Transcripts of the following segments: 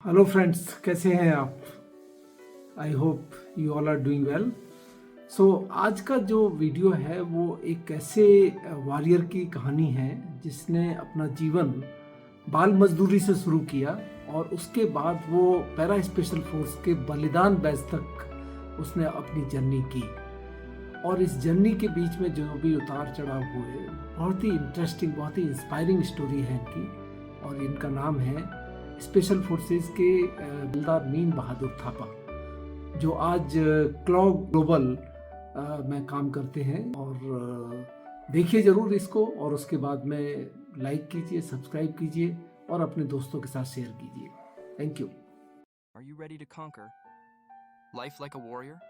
Hello friends, कैसे हैं आप? I hope you all are doing well. So आज का जो वीडियो है वो एक ऐसे वॉरियर की कहानी है जिसने अपना जीवन बाल मजदूरी से शुरू किया और उसके बाद वो पैरा स्पेशल फोर्स के बलिदान बैच तक उसने अपनी जर्नी की। और इस जर्नी के बीच में जो भी उतार चढ़ाव हुए, बहुत ही इंटरेस्टिंग, बहुत ही इंस्पायरिंग स्टोरी है इनकी। और इनका नाम है स्पेशल फोर्सेस के दिलदार मीन बहादुर थापा, जो आज क्लॉ ग्लोबल में काम करते हैं। और देखिए ज़रूर इसको, और उसके बाद में लाइक कीजिए, सब्सक्राइब कीजिए और अपने दोस्तों के साथ शेयर कीजिए। Thank you. Are you ready to conquer life like a warrior?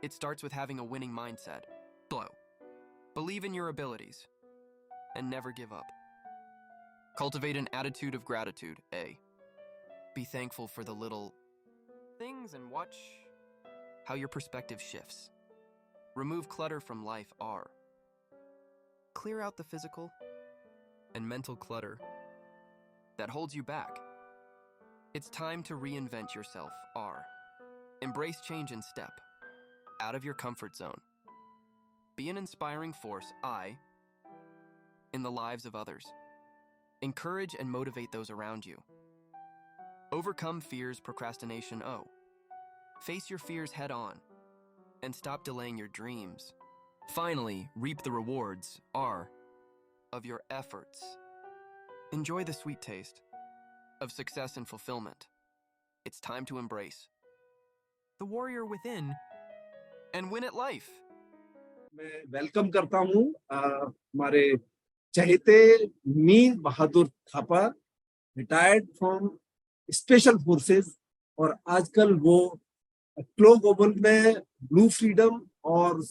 It starts with having a winning mindset. Glow. Believe in your abilities and never give up. Cultivate an attitude of gratitude. A. Be thankful for the little things and watch how your perspective shifts. Remove clutter from life. R. Clear out the physical and mental clutter that holds you back. It's time to reinvent yourself. R. Embrace change and step out of your comfort zone. Be an inspiring force. I. In the lives of others. Encourage and motivate those around you. Overcome fears, procrastination. O. Face your fears head on and stop delaying your dreams. Finally, reap the rewards. R. Of your efforts. Enjoy the sweet taste of success and fulfillment. It's time to embrace the warrior within and win at life. मैं welcome करता हूँ हमारे चहेते Mir Bahadur Thapa, retired from special forces, और आजकल वो क्लो Global में ब्लू फ्रीडम और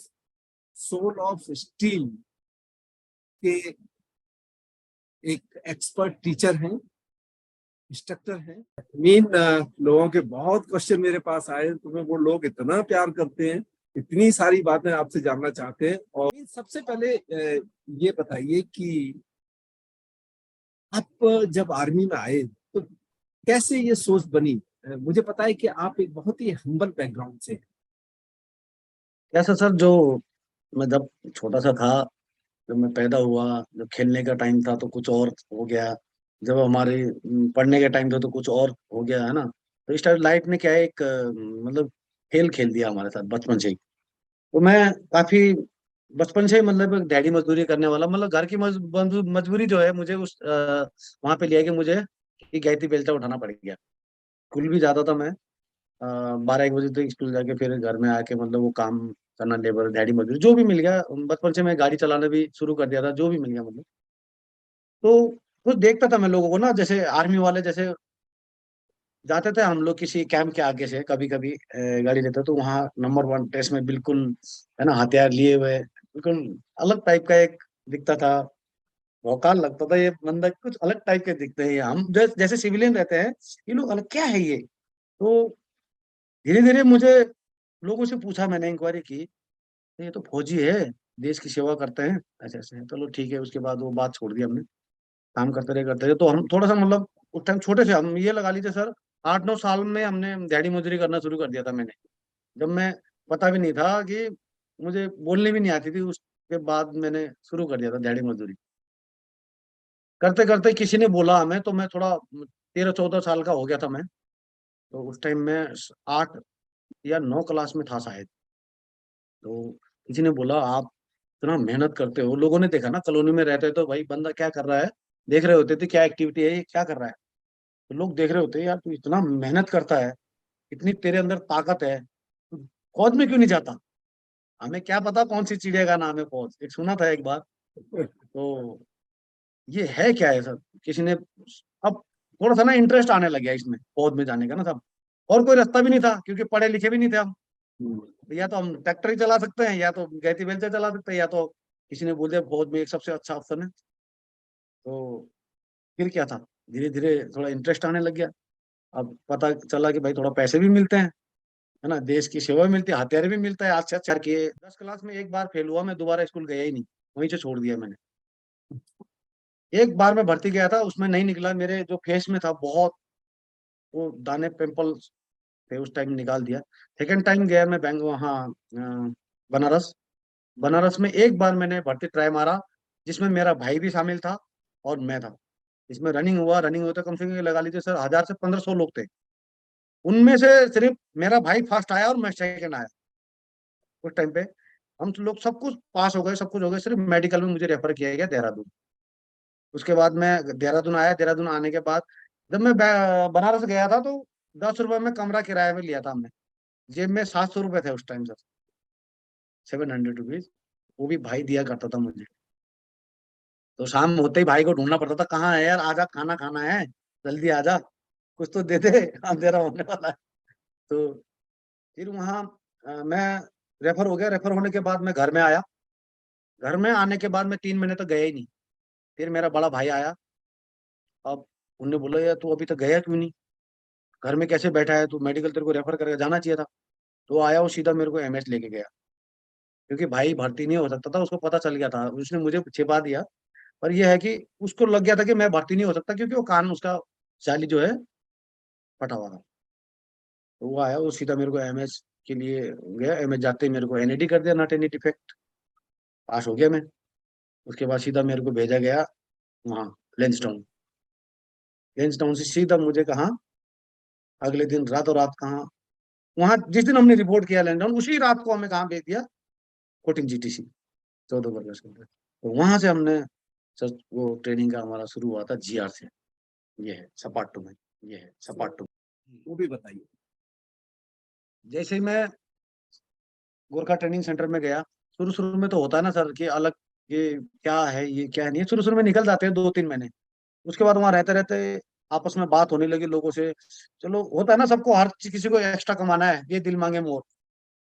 सोल ऑफ स्टील के एक एक्सपर्ट टीचर हैं, इंस्ट्रक्टर हैं। लोगों के बहुत क्वेश्चन मेरे पास आए, तुम्हें वो लोग इतना प्यार करते हैं, इतनी सारी बातें आपसे जानना चाहते हैं। और सबसे पहले ये बताइए कि आप जब आर्मी में आए तो कैसे ये सोच बनी? मुझे पता है कि आप एक बहुत ही हम्बल बैकग्राउंड से हैं। कैसा सर, जो मैं जब छोटा सा था, जब मैं पैदा हुआ, जब खेलने का टाइम था तो कुछ और हो गया, जब हमारे पढ़ने का टाइम था तो कुछ और हो गया, है ना। तो इस टाइम लाइफ में क्या है, एक मतलब खेल खेल दिया हमारे साथ बचपन से ही। तो मैं काफी बचपन से ही मतलब डैडी मजदूरी करने वाला, मतलब घर की मजबूरी जो है मुझे उस वहां पे लिया कि मुझे गैती बेलचा उठाना पड़ गया। स्कूल भी जाता था मैं 12 1 बजे तक स्कूल जाके फिर घर में आके मतलब वो काम करना, लेबर दिहाड़ी मजदूरी जो भी मिल गया। बचपन से मैं गाड़ी चलाना भी शुरू कर दिया था, जो भी मिल गया मतलब। तो कुछ देखता था मैं लोगों को ना, जैसे आर्मी वाले जैसे जाते थे हम लोग किसी कैंप के आगे से, कभी कभी गाड़ी लेते तो वहाँ नंबर 1 ड्रेस में बिल्कुल, है ना, हथियार लिए हुए, बिल्कुल अलग टाइप का एक दिखता था। भौकाल लगता था, ये बंदा कुछ अलग टाइप के दिखते हैं, ये हम जैसे सिविलियन रहते हैं, ये लोग अलग क्या है ये। तो धीरे धीरे मुझे लोगों से पूछा, मैंने इंक्वायरी की, तो ये तो फौजी है, देश की सेवा करते हैं, ऐसे ऐसे। चलो ठीक है, उसके बाद वो बात छोड़ दी हमने। काम करते रहे तो हम थोड़ा सा मतलब उस टाइम छोटे से, हम ये लगा लीजिए सर 8 9 साल में हमने दिहाड़ी मजदूरी करना शुरू कर दिया था मैंने। जब मैं पता भी नहीं था कि मुझे बोलनी भी नहीं आती थी, उसके बाद मैंने शुरू कर दिया था दिहाड़ी मजदूरी। करते करते किसी ने बोला हमें, तो मैं थोड़ा 13 14 साल का हो गया था मैं। तो उस टाइम में 8 या 9 क्लास में था शायद। तो किसी ने बोला आप इतना मेहनत करते हो, लोगों ने देखा ना कॉलोनी में रहते तो भाई बंदा क्या कर रहा है, देख रहे होते थे क्या एक्टिविटी है, ये क्या कर रहा है। तो लोग देख रहे होते यार, तू इतना मेहनत करता है, इतनी तेरे अंदर ताकत है, तू फौज में क्यों नहीं जाता। हमें क्या पता कौन सी चिड़िया का नाम है फौज, एक सुना था एक बार। तो ये है क्या है सर, किसी ने अब थोड़ा सा ना इंटरेस्ट आने लग गया इसमें, फौज में जाने का ना सब। और कोई रास्ता भी नहीं था क्योंकि पढ़े लिखे भी नहीं थे हम। या तो हम ट्रैक्टर ही चला सकते हैं, या तो गैती बेलचा चला सकते हैं, या तो किसी ने बोल दिया फौज में एक सबसे अच्छा ऑप्शन है। तो फिर क्या था, धीरे धीरे थोड़ा इंटरेस्ट आने लग गया। अब पता चला कि भाई थोड़ा पैसे भी मिलते हैं, है ना, देश की सेवा भी मिलती है, हथियार भी मिलता है। आज से अच्छा किए 10 क्लास में एक बार फेल हुआ, मैं दोबारा स्कूल गया ही नहीं, वहीं से छोड़ दिया मैंने। एक बार मैं भर्ती गया था, उसमें नहीं निकला, मेरे जो फेस में था बहुत वो दाने पिंपल थे उस टाइम, निकाल दिया। सेकेंड टाइम गया मैं बैंक वहाँ बनारस। बनारस में एक बार मैंने भर्ती ट्राई मारा, जिसमें मेरा भाई भी शामिल था और मैं था। इसमें रनिंग हुआ, रनिंग होते कम से कम ये लगा लीजिए सर 1000 से 1500 लोग थे। उनमें से सिर्फ मेरा भाई फर्स्ट आया और मैं सेकंड आया उस टाइम पे। हम तो लोग सब कुछ पास हो गए, सब कुछ हो गए, सिर्फ मेडिकल में मुझे रेफर किया गया देहरादून। उसके बाद मैं देहरादून आया। देहरादून आने के बाद जब मैं बनारस गया था तो 10 रुपए में कमरा किराए में लिया था हमने। जेब में 700 रुपए थे उस टाइम सर, 700 रुपीज। वो भी भाई दिया करता था मुझे। तो शाम होते ही भाई को ढूंढना पड़ता था, कहाँ है यार, आजा खाना खाना है, जल्दी आजा, कुछ तो दे दे, अंधेरा होने वाला है। तो फिर वहाँ मैं रेफर हो गया। रेफर होने के बाद मैं घर में आया। घर में आने के बाद मैं 3 महीने तक गया ही नहीं। फिर मेरा बड़ा भाई आया। अब उनने बोला यार तू अभी तक गया क्यों नहीं, घर में कैसे बैठा है, तू मेडिकल तेरे को रेफर करके जाना चाहिए था। तो आया वो सीधा मेरे को एमएस लेके गया, क्योंकि भाई भर्ती नहीं हो सकता था, उसको पता चल गया था, उसने मुझे छिपा दिया। पर यह है कि उसको लग गया था कि मैं भर्ती नहीं हो सकता, क्योंकि वो कान उसका जाली जो है फटा हुआ था। तो वो आया, वो सीधा मेरे को एमएस के लिए गया। एमएस जाते ही मेरे को एनईडी कर दिया, नॉट एनी डिफेक्ट। पास हो गया मैं। उसके बाद सीधा मेरे को भेजा गया वहाँ लेंसडाउन। लेंसडाउन से सीधा मुझे कहाँ, अगले दिन रातों रात कहाँ, वहाँ जिस दिन हमने रिपोर्ट किया लेंसडाउन, उसी रात को हमें कहाँ भेज दिया, कोटिंग जीटीसी 14 वर्ष के अंदर। तो वहां से हमने सर वो ट्रेनिंग का हमारा शुरू हुआ था जीआर से। ये है सपाटू में, ये है सपाटू। वो भी बताइए। जैसे ही मैं गोरखा ट्रेनिंग सेंटर में गया, शुरू शुरू में तो होता है ना सर कि अलग, ये क्या है ये क्या नहीं है, शुरू शुरू में निकल जाते हैं 2-3 महीने। उसके बाद वहां रहते रहते आपस में बात होने लगी लोगों से। चलो होता है ना, सबको हर किसी को एक्स्ट्रा कमाना है, ये दिल मांगे मोर।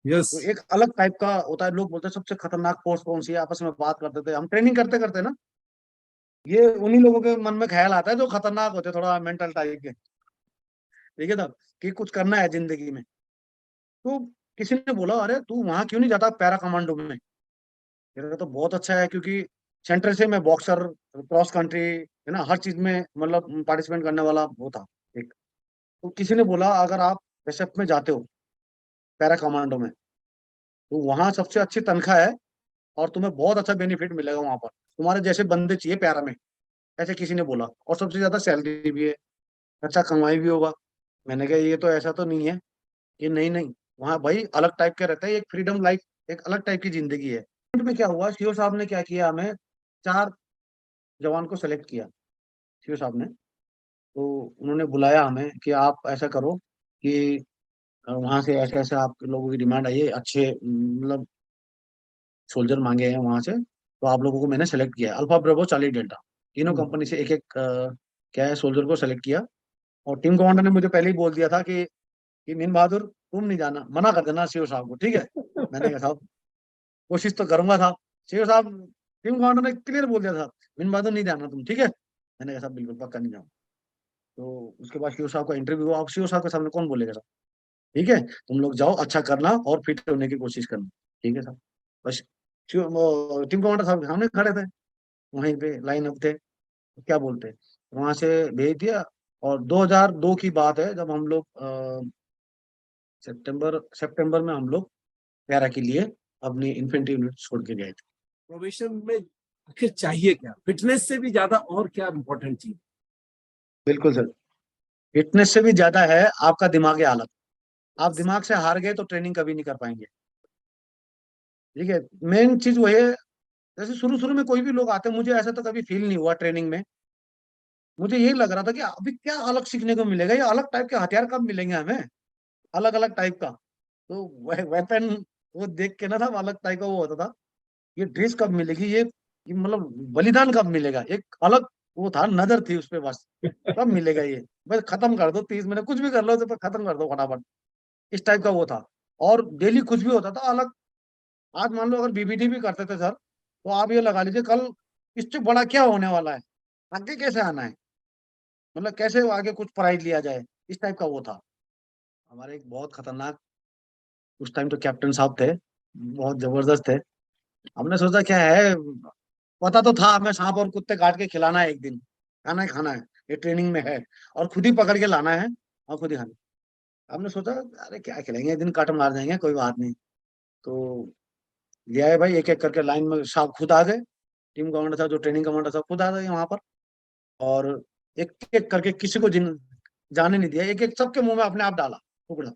यस। तो एक अलग टाइप का होता है। लोग बोलते हैं सबसे खतरनाक पोस्ट कौन सी है, आपस में बात करते थे हम ट्रेनिंग करते करते ना। ये उन्हीं लोगों के मन में ख्याल आता है जो खतरनाक होते हैं, थोड़ा मेंटल टाइप के। ठीक है साहब, कि कुछ करना है जिंदगी में। तो किसी ने बोला अरे तू वहां क्यों नहीं जाता पैरा कमांडो में। मेरा कहा, तो बहुत अच्छा है, क्योंकि सेंटर से मैं बॉक्सर, क्रॉस कंट्री, है ना, हर चीज में मतलब पार्टिसिपेट करने वाला वो था एक। तो किसी ने बोला अगर आप एसएफ में जाते हो, पैरा कमांडो में, तो वहां सबसे अच्छी तनख्वाह है और तुम्हें बहुत अच्छा बेनिफिट मिलेगा वहां पर, तुम्हारे जैसे बंदे चाहिए पैरा में, ऐसे किसी ने बोला। और सबसे ज्यादा सैलरी भी है, अच्छा कमाई भी होगा। मैंने कहा ये तो ऐसा तो नहीं है। ये नहीं नहीं, वहाँ भाई अलग टाइप के रहता है, एक फ्रीडम लाइफ, एक अलग टाइप की जिंदगी है। में क्या हुआ, सीओ साहब ने क्या किया, हमें 4 जवान को सेलेक्ट किया सीओ साहब ने। तो उन्होंने बुलाया हमें कि आप ऐसा करो कि वहां से ऐसे ऐसे आप लोगों की डिमांड आई है, अच्छे मतलब सोल्जर मांगे हैं वहां से, तो आप लोगों को मैंने सेलेक्ट किया है। अल्फा ब्रेवो चार्ली डेल्टा, तीनों कंपनी से एक एक क्या है सोल्जर को सेलेक्ट किया। और टीम कमांडर ने मुझे पहले ही बोल दिया था कि मीन बहादुर तुम नहीं जाना, मना कर देना सीओ साहब को, ठीक है। मैंने कहा साहब कोशिश तो करूंगा साहब। सीओ साहब, टीम कमांडर ने क्लियर बोल दिया था मीन बहादुर नहीं जाना तुम, ठीक है। मैंने कहा साहब बिल्कुल पक्का नहीं जाऊँ। तो उसके बाद सीओ साहब का इंटरव्यू हुआ। अब सीओ साहब के सामने कौन बोलेगा साहब, ठीक है तुम लोग जाओ, अच्छा करना और फिट होने की कोशिश करना, ठीक है साहब। बस टीम कमांडर साहब के सामने खड़े थे, वहीं पे लाइन अप थे, क्या बोलते हैं, वहां से भेज दिया। और 2002 की बात है, जब हम लोग सितंबर सितंबर में हम लोग पैरा के लिए अपनी इन्फेंट्री यूनिट छोड़ के गए थे। प्रोफेशन में आखिर चाहिए क्या, फिटनेस से भी ज्यादा और क्या इम्पोर्टेंट चीज? बिल्कुल सर, फिटनेस से भी ज्यादा है आपका दिमागी हालत। आप दिमाग से हार गए तो ट्रेनिंग कभी नहीं कर पाएंगे। ठीक है, मेन चीज वही है। जैसे शुरू शुरू में कोई भी लोग आते हैं, मुझे ऐसा तो कभी फील नहीं हुआ ट्रेनिंग में। मुझे यही लग रहा था कि अभी क्या अलग सीखने को मिलेगा, या अलग टाइप के हथियार कब मिलेंगे हमें, अलग अलग टाइप का। तो वेपन वो देख के ना था अलग टाइप का वो होता था, ये ड्रेस कब मिलेगी, ये मतलब बलिदान कब मिलेगा, एक अलग वो था, नजर थी उस पे बस, कब मिलेगा ये, बस खत्म कर दो 30 मिनट कुछ भी कर लो तो खत्म कर दो फटाफट, इस टाइप का वो था। और डेली कुछ भी होता था अलग। आज मान लो अगर बीबीडी भी करते थे सर, तो आप ये लगा लीजिए कल इससे बड़ा क्या होने वाला है, आगे कैसे आना है, मतलब कैसे आगे कुछ प्राइज लिया जाए, इस टाइप का वो था। हमारे एक बहुत खतरनाक उस टाइम तो कैप्टन साहब थे, बहुत जबरदस्त थे। हमने सोचा क्या है, पता तो था हमें सांप और कुत्ते काट के खिलाना है एक दिन, खाना ही खाना है, ये ट्रेनिंग में है, और खुद ही पकड़ के लाना है। और खुद ही खानी। हमने सोचा अरे क्या खेलेंगे, एक दिन कट मार देंगे, कोई बात नहीं। तो ले आए भाई, एक एक करके लाइन में साहब खुद आ गए, टीम कमांडर साहब जो ट्रेनिंग कमांडर साहब खुद आ गए वहां पर। और एक एक करके किसी को जाने नहीं दिया, एक एक सबके मुंह में अपने आप डाला टुकड़ा,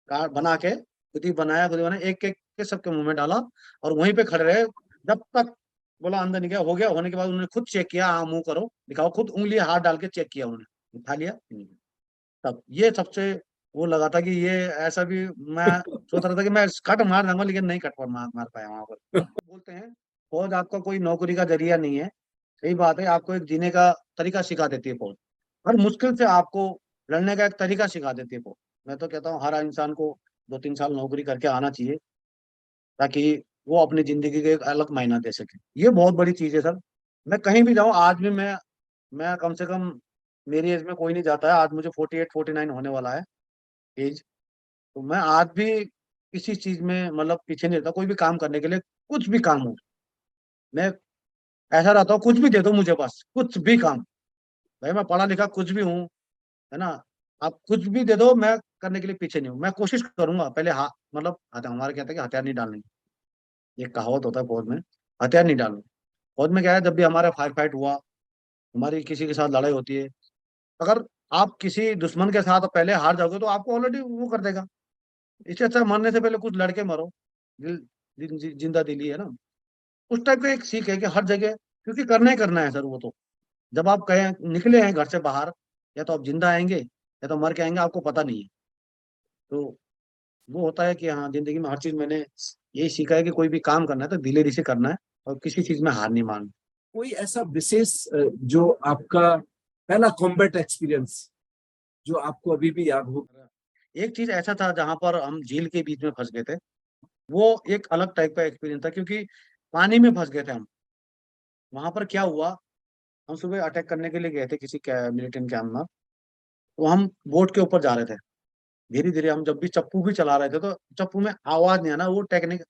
कार्ड बना के खुद ही बनाया, एक एक के सबके मुंह में डाला। और वहीं पे खड़े रहे जब तक बोला अंदर नहीं गया। हो गया, होने के बाद उन्होंने खुद चेक किया, हाँ मुंह करो दिखाओ, खुद उंगली हाथ डाल के चेक किया उन्होंने, उठा लिया। तब ये सबसे वो लगा था कि ये ऐसा भी, मैं सोच रहा था कि मैं कट मार दूंगा, लेकिन नहीं कट मार पाया वहां पर। बोलते हैं फौज आपका कोई नौकरी का जरिया नहीं है, सही बात है, आपको एक जीने का तरीका सिखा देती है फौज। हर मुश्किल से आपको लड़ने का एक तरीका सिखा देती है फौज। मैं तो कहता हूँ हर इंसान को 2-3 साल नौकरी करके आना चाहिए, ताकि वो अपनी जिंदगी के एक अलग मायना दे सके। ये बहुत बड़ी चीज है सर। मैं कहीं भी जाऊँ आज भी मैं कम से कम, मेरी एज में कोई नहीं जाता है, आज मुझे 48-49 होने वाला है एज। तो मैं आज भी किसी चीज में मतलब पीछे नहीं रहता, कोई भी काम करने के लिए, कुछ भी काम हो, मैं ऐसा रहता हूँ, कुछ भी दे दो मुझे, बस कुछ भी काम। भाई मैं पढ़ा लिखा कुछ भी हूँ, है ना, आप कुछ भी दे दो, मैं करने के लिए पीछे नहीं हूँ। मैं कोशिश करूंगा पहले, हाँ मतलब हमारे कहते हैं कि हथियार नहीं डालने, ये कहावत होता है फौज में, हथियार नहीं डालना। फौज में क्या है, जब भी हमारा फायर फाइट हुआ, हमारी किसी के साथ लड़ाई होती है, अगर आप किसी दुश्मन के साथ पहले हार जाओगे तो आपको ऑलरेडी वो कर देगा। इससे अच्छा मरने से पहले कुछ लड़के मरो, जिंदा दिली है ना। उस टाइप का एक सीख है कि हर जगह, क्योंकि करना ही करना है सर वो तो। जब आप कहें निकले हैं घर से बाहर, या तो आप जिंदा आएंगे या तो मर के आएंगे, आपको पता नहीं है। तो वो होता है कि हाँ, जिंदगी में हर चीज मैंने यही सीखा है कि कोई भी काम करना है तो दिलेरी से करना है, और किसी चीज में हार नहीं माननी। कोई ऐसा विशेष जो आपका पहला कॉम्बैट एक्सपीरियंस जो आपको अभी भी याद हो? एक चीज ऐसा था जहां पर हम झील के बीच में फंस गए थे, वो एक अलग टाइप का एक्सपीरियंस था, क्योंकि पानी में फंस गए थे हम। वहां पर क्या हुआ, हम सुबह अटैक करने के लिए गए थे किसी मिलिटेंट कैंप में। तो हम बोट के ऊपर जा रहे थे, धीरे धीरे हम जब भी चप्पू भी चला रहे थे तो चप्पू में आवाज नहीं आना, वो टेक्निक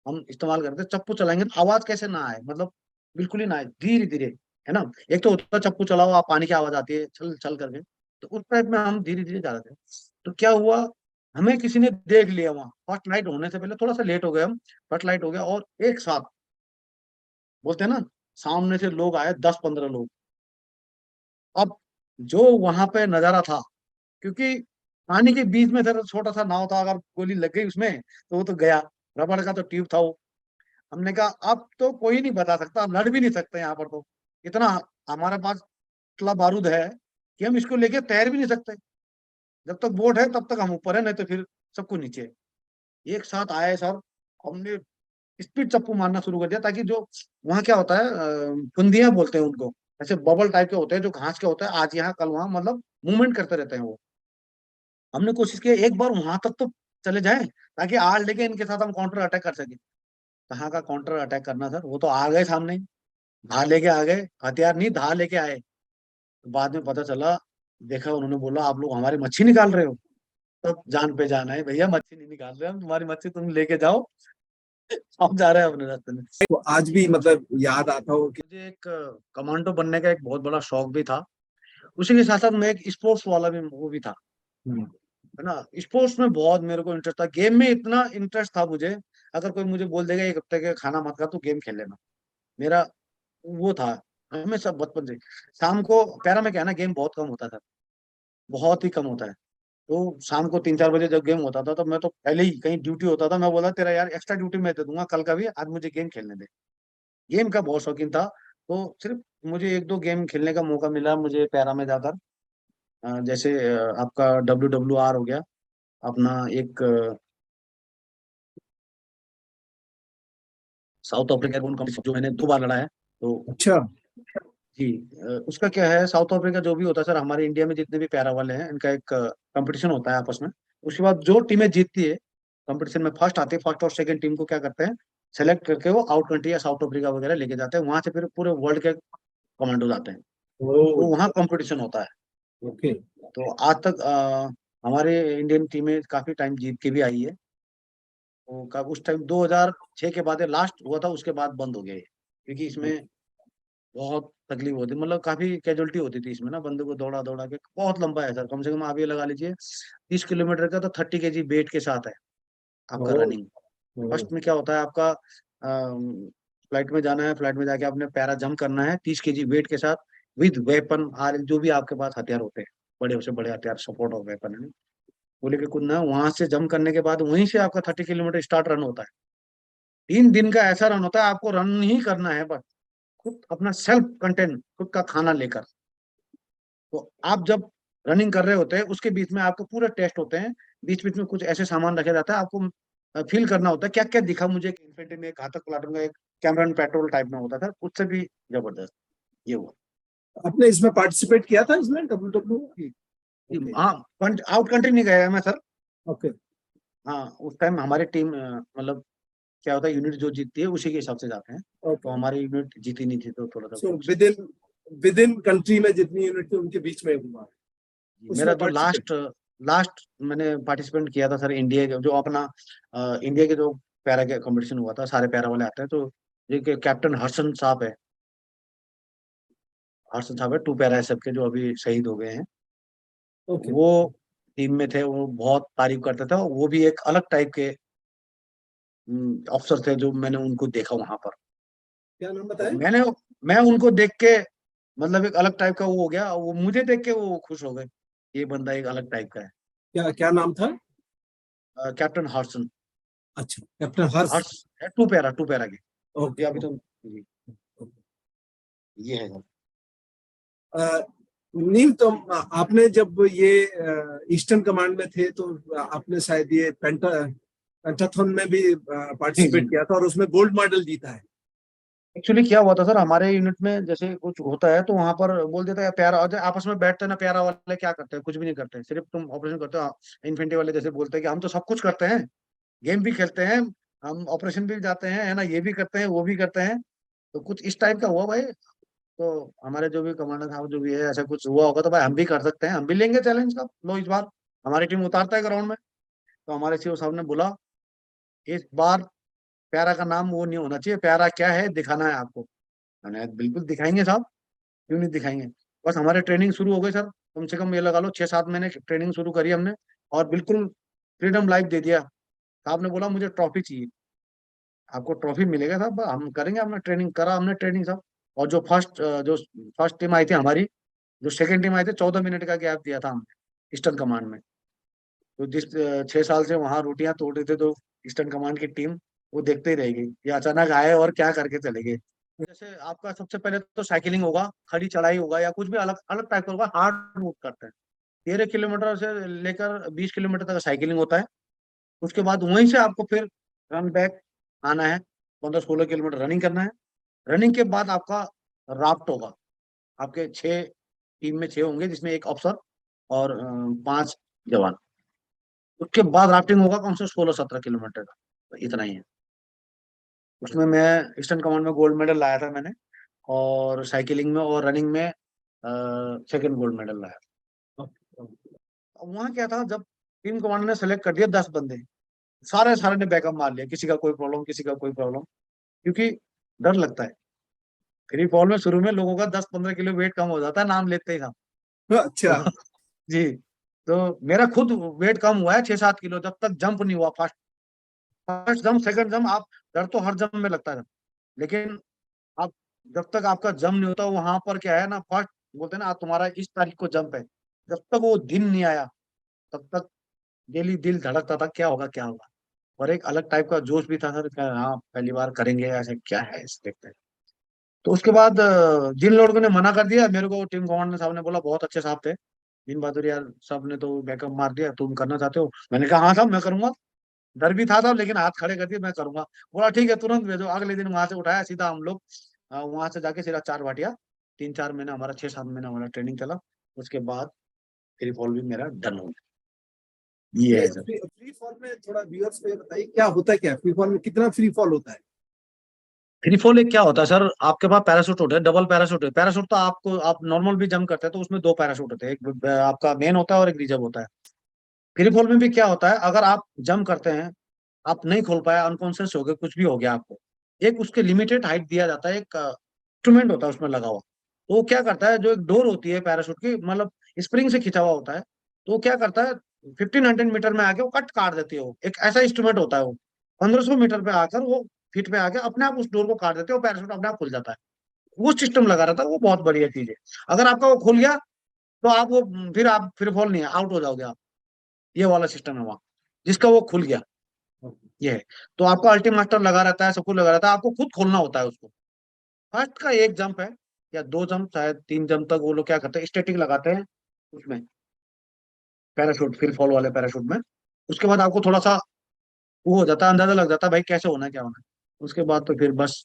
हम इस्तेमाल करते हैं। चप्पू चलाएंगे तो आवाज कैसे ना आए, मतलब बिल्कुल ही ना आए, धीरे धीरे, है ना। एक तो होता है चप्पू चलाओ आप, पानी की आवाज आती है चल चल करके, तो उस टाइप में हम धीरे धीरे जा रहे थे। तो क्या हुआ, हमें किसी ने देख लिया वहां, फर्स्ट लाइट होने से पहले थोड़ा सा लेट हो गए हम। फर्स्ट लाइट हो गया और एक साथ बोलते हैं ना, सामने से लोग आए 10-15 लोग। अब जो वहां पे नजारा था, क्योंकि पानी के बीच में सर छोटा सा नाव था, अगर गोली लग गई उसमें तो वो तो गया, रबड़ का तो ट्यूब था वो। हमने कहा अब तो कोई नहीं बता सकता, अब लड़ भी नहीं सकते यहाँ पर, तो इतना हमारे पास इतना बारूद है कि हम इसको लेके तैर भी नहीं सकते। जब तक बोट है तब तक हम ऊपर है, नहीं तो फिर सबको नीचे है। एक साथ आए सर, हमने स्पीड चप्पू मारना शुरू कर दिया, ताकि जो वहाँ क्या होता है, फुंदियां बोलते हैं उनको, ऐसे बबल टाइप के होते हैं जो घास के होते हैं, आज यहाँ कल वहाँ, मतलब मूवमेंट करते रहते हैं वो। हमने कोशिश की एक बार वहां तक तो चले जाए, ताकि आड़ लेके इनके साथ हम काउंटर अटैक कर सके। कहाँ का काउंटर अटैक करना सर, वो तो आ गए सामने, धा लेके आ गए, हथियार नहीं धा लेके आए। बाद में पता चला, देखा उन्होंने बोला आप लोग हमारी मच्छी निकाल रहे हो। तब जान पे जान है, भैया मच्छी नहीं निकाल रहे हम, तुम्हारी मच्छी तुम लेके जाओ, हम जा रहे हैं अपने रास्ते में। तो आज भी मतलब याद आता हो कि मुझे एक कमांडो बनने का एक बहुत बड़ा शौक भी था, उसी के साथ साथ मैं एक स्पोर्ट्स वाला भी वो भी था, हम्म, है ना। स्पोर्ट्स में बहुत मेरे को इंटरेस्ट था, गेम में इतना इंटरेस्ट था मुझे, अगर कोई मुझे बोल देगा एक हफ्ते के खाना मत खा तू गेम खेल लेना, मेरा वो था हमेशा बचपन से। शाम को पैरा में क्या है ना, गेम बहुत कम होता था, बहुत ही कम होता है। तो शाम को 3-4 बजे जब गेम होता था तो मैं तो पहले ही, कहीं ड्यूटी होता था, मैं बोला तेरा यार एक्स्ट्रा ड्यूटी मैं दे दूंगा कल का भी, आज मुझे गेम खेलने दे। गेम का बहुत शौकीन था। तो सिर्फ मुझे 1-2 गेम खेलने का मौका मिला मुझे पैरा में जाकर, जैसे आपका WWR हो गया, अपना एक साउथ अफ्रीका जो मैंने 2 बार लड़ा है। तो अच्छा। जी, उसका क्या है, साउथ अफ्रीका जो भी होता है सर, हमारे इंडिया में जितने भी पैरा वाले हैं इनका एक कंपटीशन होता है आपस में। उसके बाद जो टीमें जीतती है कंपटीशन में, फर्स्ट आती है, फर्स्ट और सेकंड टीम को क्या करते हैं, सेलेक्ट करके वो आउट कंट्री या साउथ अफ्रीका वगैरह लेके जाते हैं, वहां से फिर पूरे वर्ल्ड के कमांडो आते हैं। ओ, तो वहाँ कंपटीशन होता है। ओके। तो आज तक हमारे इंडियन टीमें काफी टाइम जीत के भी आई है। तो उस टाइम 2006 के बाद लास्ट हुआ था, उसके बाद बंद हो गया ये, क्योंकि इसमें बहुत तकलीफ होती, मतलब काफी कैजुअलिटी होती थी इसमें ना, बंदे को दौड़ा दौड़ा के, बहुत लंबा है सर, कम से कम आप ये लगा लीजिए 30 किलोमीटर का तो 30 kg वेट के साथ है आपका ओ, रनिंग। ओ, फर्स्ट में क्या होता है आपका, फ्लाइट में जाना है, फ्लाइट में जाके आपने पैरा जंप करना है 30 kg वेट के साथ, विद वेपन आर जो भी आपके पास हथियार होते हैं, बड़े से बड़े हथियार, सपोर्ट और वेपन है, वो लेके कूदना है। वहां से जंप करने के बाद वहीं से आपका 30 किलोमीटर स्टार्ट रन होता है। 3 दिन का ऐसा रन होता है, आपको रन ही करना है बस, खुद अपना सेल्फ कंटेंट, खुद का खाना लेकर। तो आप जब रनिंग कर रहे होते हैं उसके बीच में आपको पूरे टेस्ट होते हैं, बीच बीच में कुछ ऐसे सामान रखे जाता है, आपको फील करना होता है क्या क्या दिखा मुझे, एक इन्फेंट्री में एक घातक प्लाटून का एक कैमरन पेट्रोल टाइप में होता था, उससे भी जबरदस्त ये हुआ। आपने इसमें पार्टिसिपेट किया था, इसमें डब्ल्यू? ओके, हाँ, आउट कंट्री नहीं गया मैं सर। ओके। हाँ, उस टाइम हमारी टीम मतलब क्या होता है, यूनिट जो जीतती है उसी के हिसाब से जाते हैं, तो ओके, हमारी यूनिट जीती नहीं थी तो थोड़ा सा सो कुछ। विद इन कंट्री में जितनी यूनिट थी उनके बीच में हुआ, मेरा उसमें जो पार्टिसिपेट? लास्ट लास्ट मैंने पार्टिसिपेट किया था सर, इंडिया के जो अपना इंडिया के जो पैरा के कंपटीशन हुआ था, सारे पैरा वाले आते हैं, तो ये कैप्टन हर्षन साहब है, हर्षन साहब है, 2 पैरा एसएफ के, जो अभी शहीद हो गए हैं, ओके, वो टीम में थे, वो बहुत तारीफ करते थे, वो भी एक अलग टाइप के अफसर थे जो मैंने उनको देखा वहां पर। क्या नाम तो बताए? मैं उनको देख के मतलब एक अलग टाइप का वो हो गया, वो मुझे देख के वो खुश हो गए, ये बंदा एक अलग टाइप का है। क्या क्या नाम था? कैप्टन हर्षन, अच्छा, कैप्टन हर्ष। हर्ष है, 2 पैरा के, ओके, ये अभी तो ओके, जी, ओके। ये है सर। नीम, तो आपने जब ये ईस्टर्न कमांड में थे तो आपने शायद ये पेंटाथन में भी जी जी। पार्टिसिपेट किया था और उसमें गोल्ड मेडल जीता है। एक्चुअली क्या हुआ था सर, हमारे यूनिट में जैसे कुछ होता है तो वहां पर बोल देता है प्यारा, और आपस में बैठते हैं ना, प्यारा वाले क्या करते हैं, कुछ भी नहीं करते हैं, सिर्फ तुम ऑपरेशन करते हो। इन्फेंट्री वाले जैसे बोलते हैं कि हम तो सब कुछ करते हैं, गेम भी खेलते हैं, हम ऑपरेशन भी जाते हैं, है ना, ये भी करते हैं वो भी करते हैं। तो कुछ इस टाइप का हुआ भाई, तो हमारे जो भी कमांडर साहब जो भी है, ऐसा कुछ हुआ होगा तो भाई हम भी कर सकते हैं, हम भी लेंगे चैलेंज का, लो इस बार हमारी टीम उतारता है ग्राउंड में। तो हमारे सीओ साहब ने बोला इस बार प्यारा का नाम वो नहीं होना चाहिए, प्यारा क्या है दिखाना है आपको। मैंने कहा, बिल्कुल दिखाएंगे साहब, क्यों नहीं दिखाएंगे। बस हमारे ट्रेनिंग शुरू हो गई सर, कम से कम ये लगा लो 6-7 महीने की ट्रेनिंग शुरू करी हमने, और बिल्कुल फ्रीडम लाइफ दे दिया। साहब ने बोला मुझे ट्रॉफी चाहिए, आपको ट्रॉफी मिलेगा साहब, हम करेंगे, हमने ट्रेनिंग करा, हमने ट्रेनिंग साहब। और जो फर्स्ट टीम आई थी हमारी, जो सेकंड टीम आई थी, 14 मिनट का गैप दिया था हमने ईस्टर्न कमांड में। तो जिस 6 साल से वहां रोटियां तोड़ रहे थे, तो ईस्टर्न कमांड की टीम वो देखते ही रहेगी, ये अचानक आए और क्या करके चले गए। जैसे आपका सबसे पहले तो साइकिलिंग होगा, खड़ी चढ़ाई होगा, या कुछ भी अलग अलग टाइप का होगा, हार्ड रूट करते हैं। 13 किलोमीटर से लेकर 20 किलोमीटर तक साइकिलिंग होता है। उसके बाद वहीं से आपको फिर रन बैक आना है, 15-16 किलोमीटर रनिंग करना है। रनिंग के बाद आपका राफ्ट होगा, आपके 6 टीम में 6 होंगे, जिसमें एक अफसर और 5 जवान। उसके बाद राफ्टिंग होगा कम से 16-17 किलोमीटर का, तो इतना ही है। उसमें मैं ईस्टर्न कमांड में गोल्ड मेडल लाया था मैंने, और साइकिलिंग में और रनिंग में सेकंड गोल्ड मेडल लाया था। अब वहाँ क्या था, जब टीम कमांडर ने सेलेक्ट कर दिया 10 बंदे, सारे सारे ने बैकअप मार लिया, किसी का कोई प्रॉब्लम, किसी का कोई प्रॉब्लम, क्योंकि डर लगता है। फ्री फॉल में शुरू में लोगों का 10-15 किलो वेट कम हो जाता है नाम लेते ही था। तो अच्छा, जी, तो मेरा खुद वेट कम हुआ है 6-7 किलो, जब तक जंप नहीं हुआ, first first jump second jump, आप डर तो हर जंप में लगता है, लेकिन आप जब तक आपका जंप नहीं होता, वहां पर क्या है ना, फर्स्ट बोलते हैं ना, तुम्हारा इस तारीख को जंप है, जब तक वो दिन नहीं आया तब तक डेली दिल धड़कता था, क्या होगा क्या होगा। और एक अलग टाइप का जोश भी था सर, क्या हाँ पहली बार करेंगे, ऐसे क्या है इस देखते हैं। तो उसके बाद जिन लोगों ने मना कर दिया मेरे को, टीम कमांडर साहब ने बोला, बहुत अच्छे साहब थे दिन बहादुर यार, सब ने तो बैकअप मार दिया, तुम करना चाहते हो। मैंने कहा हाँ साहब मैं करूंगा, डर भी था साहब, लेकिन हाथ खड़े कर दिए, मैं करूंगा। बोला ठीक है तुरंत भेजो। अगले दिन वहां से उठाया सीधा हम लोग, वहां से जाके सीधा 4 भाटिया, 3-4 महीना हमारा, 6-7 महीना हमारा ट्रेनिंग चला। उसके बाद फ्री फॉल भी मेरा डन हो गया, ये ये है सर। फ्री फ्री फॉल में थोड़ा व्यूअर्स को ये बताइए क्या होता है, क्या फ्री फॉल में कितना फ्री फॉल होता है? फ्री फॉल एक क्या होता है सर, आपके पास पैराशूट होता है, डबल पैराशूट है। पैराशूट तो आपको, आप नॉर्मल भी जंप करते हैं तो उसमें 2 पैराशूट होते हैं, एक आपका मेन होता है और एक रिजर्व होता है। फ्री फॉल में भी क्या होता है, अगर आप जंप करते हैं, आप नहीं खोल पाए, अनकॉन्शियस हो गए, कुछ भी हो गया आपको, एक उसके लिमिटेड हाइट दिया जाता है, एक इंस्ट्रूमेंट होता है उसमें लगा हुआ। तो वो क्या करता है, जो एक डोर होती है पैराशूट की, मतलब स्प्रिंग से खिंचा हुआ होता है, तो वो क्या करता है 1500 मीटर में आके वो कट काट देती है। वो एक ऐसा इंस्ट्रूमेंट होता है, वो 1500 मीटर पे आकर वो फीट पे आके अपने आप उस डोर को काट देते हैं, वो पैराशूट अपने आप खुल जाता है। वो सिस्टम लगा रहता है, वो बहुत बढ़िया चीज है। अगर आपका वो खुल गया तो आप फिर फॉल नहीं है, आउट हो जाओगे आप। ये वाला सिस्टम है वहाँ, जिसका वो खुल गया, ये है। तो आपका अल्टी मास्टर लगा रहता है, सब कुछ लगा रहता है, आपको खुद खोलना होता है उसको। फर्स्ट का एक जंप है या दो जंप, शायद तीन जंप तक वो लोग क्या करते हैं, स्टैटिक लगाते हैं उसमें, पैराशूट फिर फॉल वाले पैराशूट में। उसके बाद आपको थोड़ा सा वो हो जाता है, अंदाजा लग जाता है भाई कैसे होना है क्या होना है। उसके बाद तो फिर बस,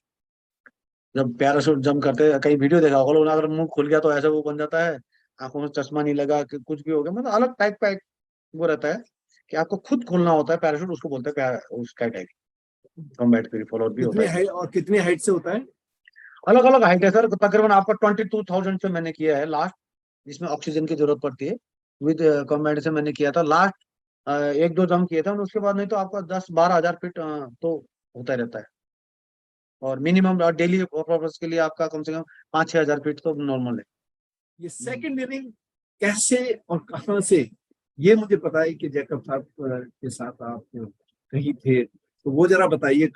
जब पैराशूट जंप करते हैं, कई वीडियो देखा होगा लोगों ने, अगर मुंह खुल गया तो ऐसा वो बन जाता है, आंखों में चश्मा नहीं लगा कि कुछ भी हो गया, मतलब अलग टाइप का एक वो रहता है कि आपको खुद खोलना होता है पैराशूट, उसको बोलते हैं उसका टाइप कॉम्बैट फ्री फॉल, और भी होता कितनी है। हाइट और कितनी हाइट से होता है? अलग अलग हाइट है सर, तकरीबन आपका 22,000 से मैंने किया है लास्ट, जिसमें ऑक्सीजन की जरूरत पड़ती है। विद कॉम्बैट से मैंने किया था लास्ट, एक दो जंप किए थे, और उसके बाद नहीं तो आपका 10-12 हजार फीट तो होता ही रहता है। और मिनिमम डेली पर्पज के लिए आपका कम से कम 5-6 हजार फीट तो नॉर्मल है। ये सेकंड इनिंग कैसे और कहाँ से, ये मुझे पता है कि जैकब साहब के साथ आप कहीं थे, तो वो जरा बताइए।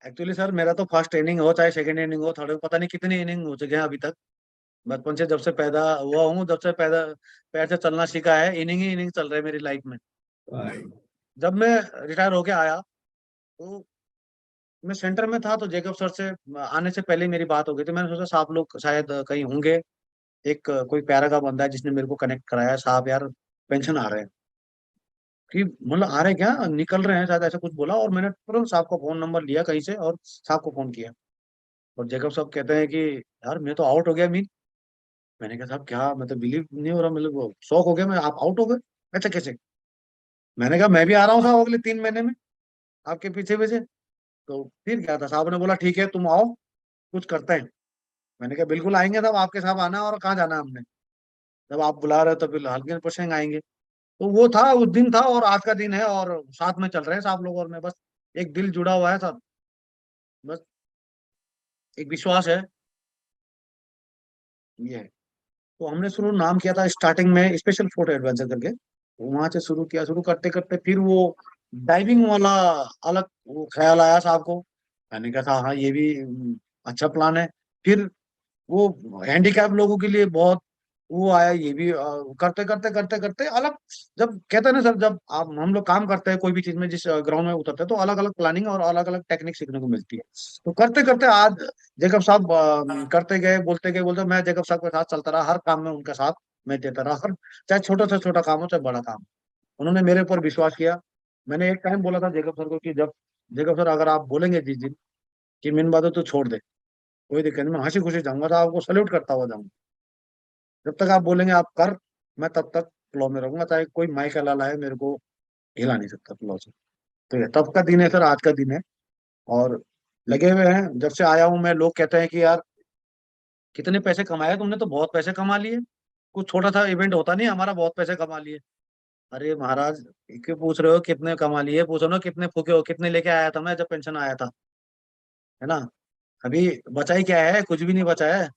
एक्चुअली सर, मेरा तो फर्स्ट इनिंग हो चाहे सेकंड इनिंग हो, थर्ड, पता नहीं कितनी इनिंग हो चुके हैं अभी तक। बचपन से जब से पैदा हुआ हूँ, जब से पैदा पैर से चलना सीखा है, इनिंग ही इनिंग चल रहा है मेरी लाइफ में। जब मैं रिटायर होके आया तो मैं सेंटर में था, तो जेकब सर से आने से पहले ही मेरी बात हो गई थी। मैंने सोचा साहब लोग शायद कहीं होंगे, एक कोई प्यारा का बंदा है जिसने मेरे को कनेक्ट कराया, साहब यार पेंशन आ रहे हैं, कि मतलब आ रहे हैं क्या, निकल रहे हैं शायद, ऐसा कुछ बोला। और मैंने तुरंत साहब का फोन नंबर लिया कहीं से और साहब को फोन किया। और जेकब साहब कहते हैं कि यार मैं तो आउट हो गया मीन। मैंने कहा साहब क्या, मैं तो बिलीव नहीं हो रहा, मतलब वो शौक हो गया मैं, आप आउट हो गए, अच्छा कैसे। मैंने कहा मैं भी आ रहा हूँ साहब अगले 3 महीने में आपके पीछे पीछे। तो फिर क्या था, साहब ने बोला ठीक है तुम आओ, कुछ करते हैं। मैंने कहा बिल्कुल आएंगे साहब, आपके साथ आना है, और कहाँ जाना है हमने, जब आप बुला रहे हो तो फिर हल्के पुशेंगे आएंगे। तो वो था, उस दिन था और आज का दिन है, और साथ में चल रहे हैं साहब लोग और मैं, बस एक दिल जुड़ा हुआ है साहब, बस एक विश्वास है, ये है। तो हमने शुरू नाम किया था स्टार्टिंग में स्पेशल फोर्ट एडवेंचर करके, तो वहां से शुरू किया, शुरू करते करते फिर वो डाइविंग वाला अलग वो ख्याल आया साहब को। मैंने कहा था हाँ ये भी अच्छा प्लान है। फिर वो हैंडीकैप लोगों के लिए बहुत वो आया, ये भी करते करते करते करते अलग, जब कहते हैं ना सर, जब आप हम लोग काम करते हैं कोई भी चीज में, जिस ग्राउंड में उतरते हैं, तो अलग अलग प्लानिंग और अलग अलग टेक्निक सीखने को मिलती है। तो करते करते आज जैकब साहब करते गए, बोलते गए, बोलते, मैं जैकब साहब के साथ चलता रहा, हर काम में उनका साथ मैं देता रहा, हर चाहे छोटा से छोटा काम हो चाहे बड़ा काम। उन्होंने मेरे ऊपर विश्वास किया। मैंने एक टाइम बोला था जैकब सर को कि जब जैकब सर अगर आप बोलेंगे जिस दिन कि मेन बात है तो छोड़ दे, कोई दिक्कत नहीं, मैं हंसी खुशी जाऊंगा, तो आपको सल्यूट करता हुआ जाऊंगा। जब तक आप बोलेंगे आप कर, मैं तब तक फ्लो में रहूंगा, चाहे कोई माइक अला लाए, मेरे को हिला नहीं सकता फ्लो से। तो ये तब का दिन है सर, आज का दिन है। और लगे हुए हैं जब से आया हूं मैं, लोग कहते हैं कि यार कितने पैसे कमाए तुमने, तो बहुत पैसे कमा लिए, कुछ छोटा सा इवेंट होता नहीं हमारा, बहुत पैसे कमा लिए। अरे महाराज, क्यों पूछ रहे हो कितने कमा लिए, पूछो ना कितने फूके हो, कितने लेके आया था मैं जब पेंशन आया था, है ना। अभी बचा ही क्या है, कुछ भी नहीं बचा है।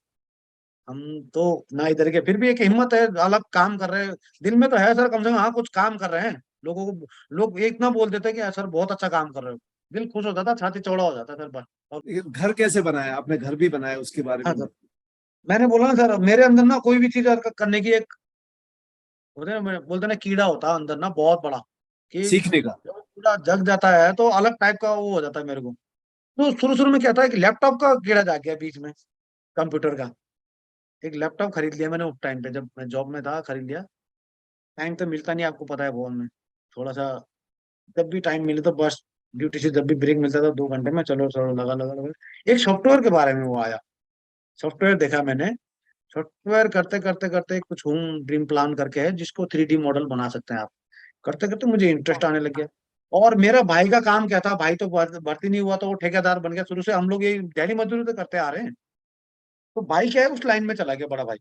हम तो ना इधर के, फिर भी एक हिम्मत है, अलग काम कर रहे हैं, दिल में तो है सर कम से कम, हाँ कुछ काम कर रहे हैं। लोगों को लोग एक ना बोल देते कि "यार सर बहुत अच्छा काम कर रहे हो", दिल खुश हो जाता, छाती चौड़ा हो जाता सर बस। और लेकिन घर कैसे बनाया आपने, घर भी बनाया, उसके बारे हाँ में सर, मैंने बोला ना सर, मेरे अंदर ना कोई भी चीज करने की एक होते हैं ना, बोलते हैं ना कीड़ा होता है अंदर ना बहुत बड़ा, कि सीखने का। जब कीड़ा जग जाता है तो अलग टाइप का वो हो जाता है मेरे को। तो शुरू शुरू में क्या था कि लैपटॉप का कीड़ा जाग गया बीच में, कंप्यूटर का। एक लैपटॉप खरीद लिया मैंने उस टाइम पे, जब मैं जॉब में था खरीद लिया। टाइम तो मिलता नहीं, आपको पता है भवन में, थोड़ा सा जब भी टाइम मिले तो बस, ड्यूटी से जब भी ब्रेक मिलता था 2 घंटे में, चलो चलो लगा लगा लगा। एक सॉफ्टवेयर के बारे में वो आया, सॉफ्टवेयर देखा मैंने। सॉफ्टवेयर करते करते करते कुछ होम ड्रीम प्लान करके है, जिसको 3D मॉडल बना सकते हैं आप। करते करते मुझे इंटरेस्ट आने लग गया। और मेरा भाई का काम क्या था, भाई तो भर्ती नहीं हुआ तो वो ठेकेदार बन गया, शुरू से हम लोग ये दिहाड़ी मजदूरी तो करते आ रहे हैं। तो भाई क्या है, उस लाइन में चला गया, बड़ा भाई,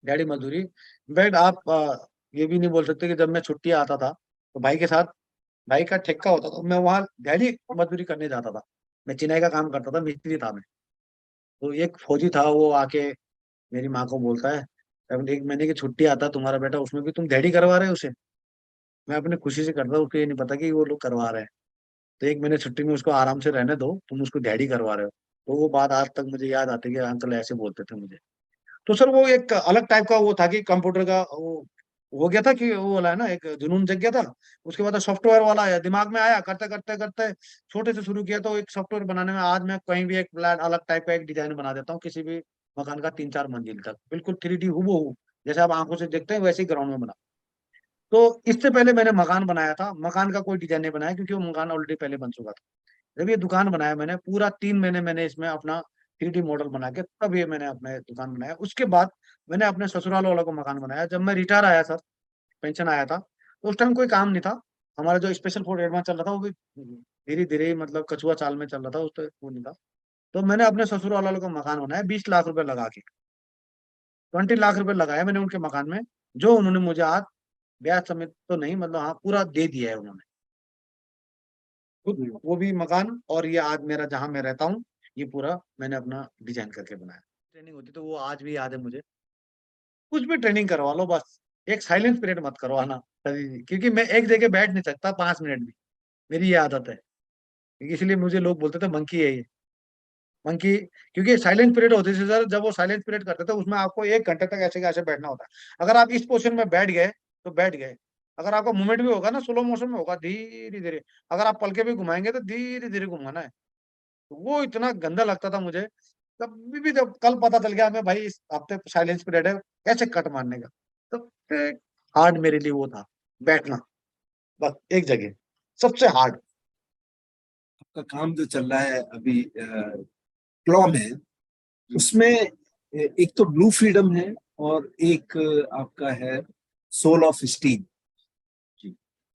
दिहाड़ी मजदूरी। इनफैक्ट आप ये भी नहीं बोल सकते कि जब मैं छुट्टी आता था तो भाई के साथ, भाई का ठेका होता था, मैं वहाँ दिहाड़ी मजदूरी करने जाता था। मैं चिनाई का काम करता था, मिस्त्री था मैं। तो एक फौजी था, वो आके मेरी माँ को बोलता है, अब 1 महीने की छुट्टी आता तुम्हारा बेटा, उसमें भी तुम दिहाड़ी करवा रहे हो उसे। मैं अपनी खुशी से करता हूँ, उसको ये नहीं पता कि वो लोग करवा रहे हैं। तो 1 महीने छुट्टी में उसको आराम से रहने दो, तुम उसको दिहाड़ी करवा रहे हो। तो वो बात आज तक मुझे याद आती है कि अंकल ऐसे बोलते थे मुझे। तो सर वो एक अलग टाइप का वो था कि कंप्यूटर का वो हो गया था कि वो वाला है ना, एक जुनून जग गया था। उसके बाद सॉफ्टवेयर वाला आया दिमाग में, आया करते करते करते छोटे से शुरू किया, तो एक सॉफ्टवेयर बनाने में आज मैं कहीं भी एक प्लान अलग टाइप का एक डिजाइन बना देता हूँ, किसी भी मकान का 3-4 मंजिल तक बिल्कुल 3D हूबहू, जैसे आप आंखों से देखते हैं वैसे ही ग्राउंड में बना। तो इससे पहले मैंने मकान बनाया था, मकान का कोई डिजाइन नहीं बनाया क्योंकि वो मकान ऑलरेडी पहले बन चुका था। जब ये दुकान बनाया मैंने, पूरा 3 महीने मैंने इसमें अपना 3D मॉडल बना के तब ये मैंने अपने दुकान बनाया। उसके बाद मैंने अपने ससुराल वालों को मकान बनाया। जब मैं रिटायर आया सर, पेंशन आया था, तो उस टाइम कोई काम नहीं था। हमारा जो स्पेशल फूड एडवांस चल रहा था वो भी धीरे धीरे मतलब कछुआ चाल में चल रहा था, उस तो वो नहीं था। तो मैंने अपने ससुराल वालों का मकान बनाया 20 लाख रुपए लगा के। 20 लाख रुपए लगाया मैंने उनके मकान में, जो उन्होंने मुझे आज ब्याज समेत तो नहीं, मतलब हाँ पूरा दे दिया है उन्होंने खुद, वो भी मकान। और ये आज मेरा जहाँ मैं रहता हूँ, ये पूरा मैंने अपना डिजाइन करके बनाया। ट्रेनिंग होती तो वो आज भी याद है मुझे। कुछ भी ट्रेनिंग करवा लो, बस एक साइलेंस पीरियड मत करवाना कभी भी, क्योंकि मैं एक जगह बैठ नहीं सकता 5 मिनट भी, मेरी ये आदत है। क्योंकि इसलिए मुझे लोग बोलते थे मंकी है ये, मंकी। क्योंकि साइलेंट पीरियड होती थी सर, जब वो साइलेंट पीरियड करते थे उसमें आपको 1 घंटे तक ऐसे कैसे बैठना होता है। अगर आप इस पोजिशन में बैठ गए तो बैठ गए। अगर आपका मूवमेंट भी होगा ना स्लो मोशन में होगा, धीरे धीरे। अगर आप पलके भी घुमाएंगे तो धीरे धीरे घुमाना है। तो वो इतना गंदा लगता था मुझे। कभी भी जब कल पता चल गया हमें भाई इस हफ्ते साइलेंस पीरियड है, कैसे कट मारने का, सबसे हार्ड मेरे लिए वो था, बैठना बस एक जगह, सबसे हार्ड। आपका काम जो चल रहा है अभी क्लॉ में, उसमें एक तो ब्लू फ्रीडम है और एक आपका है सोल ऑफ स्टील।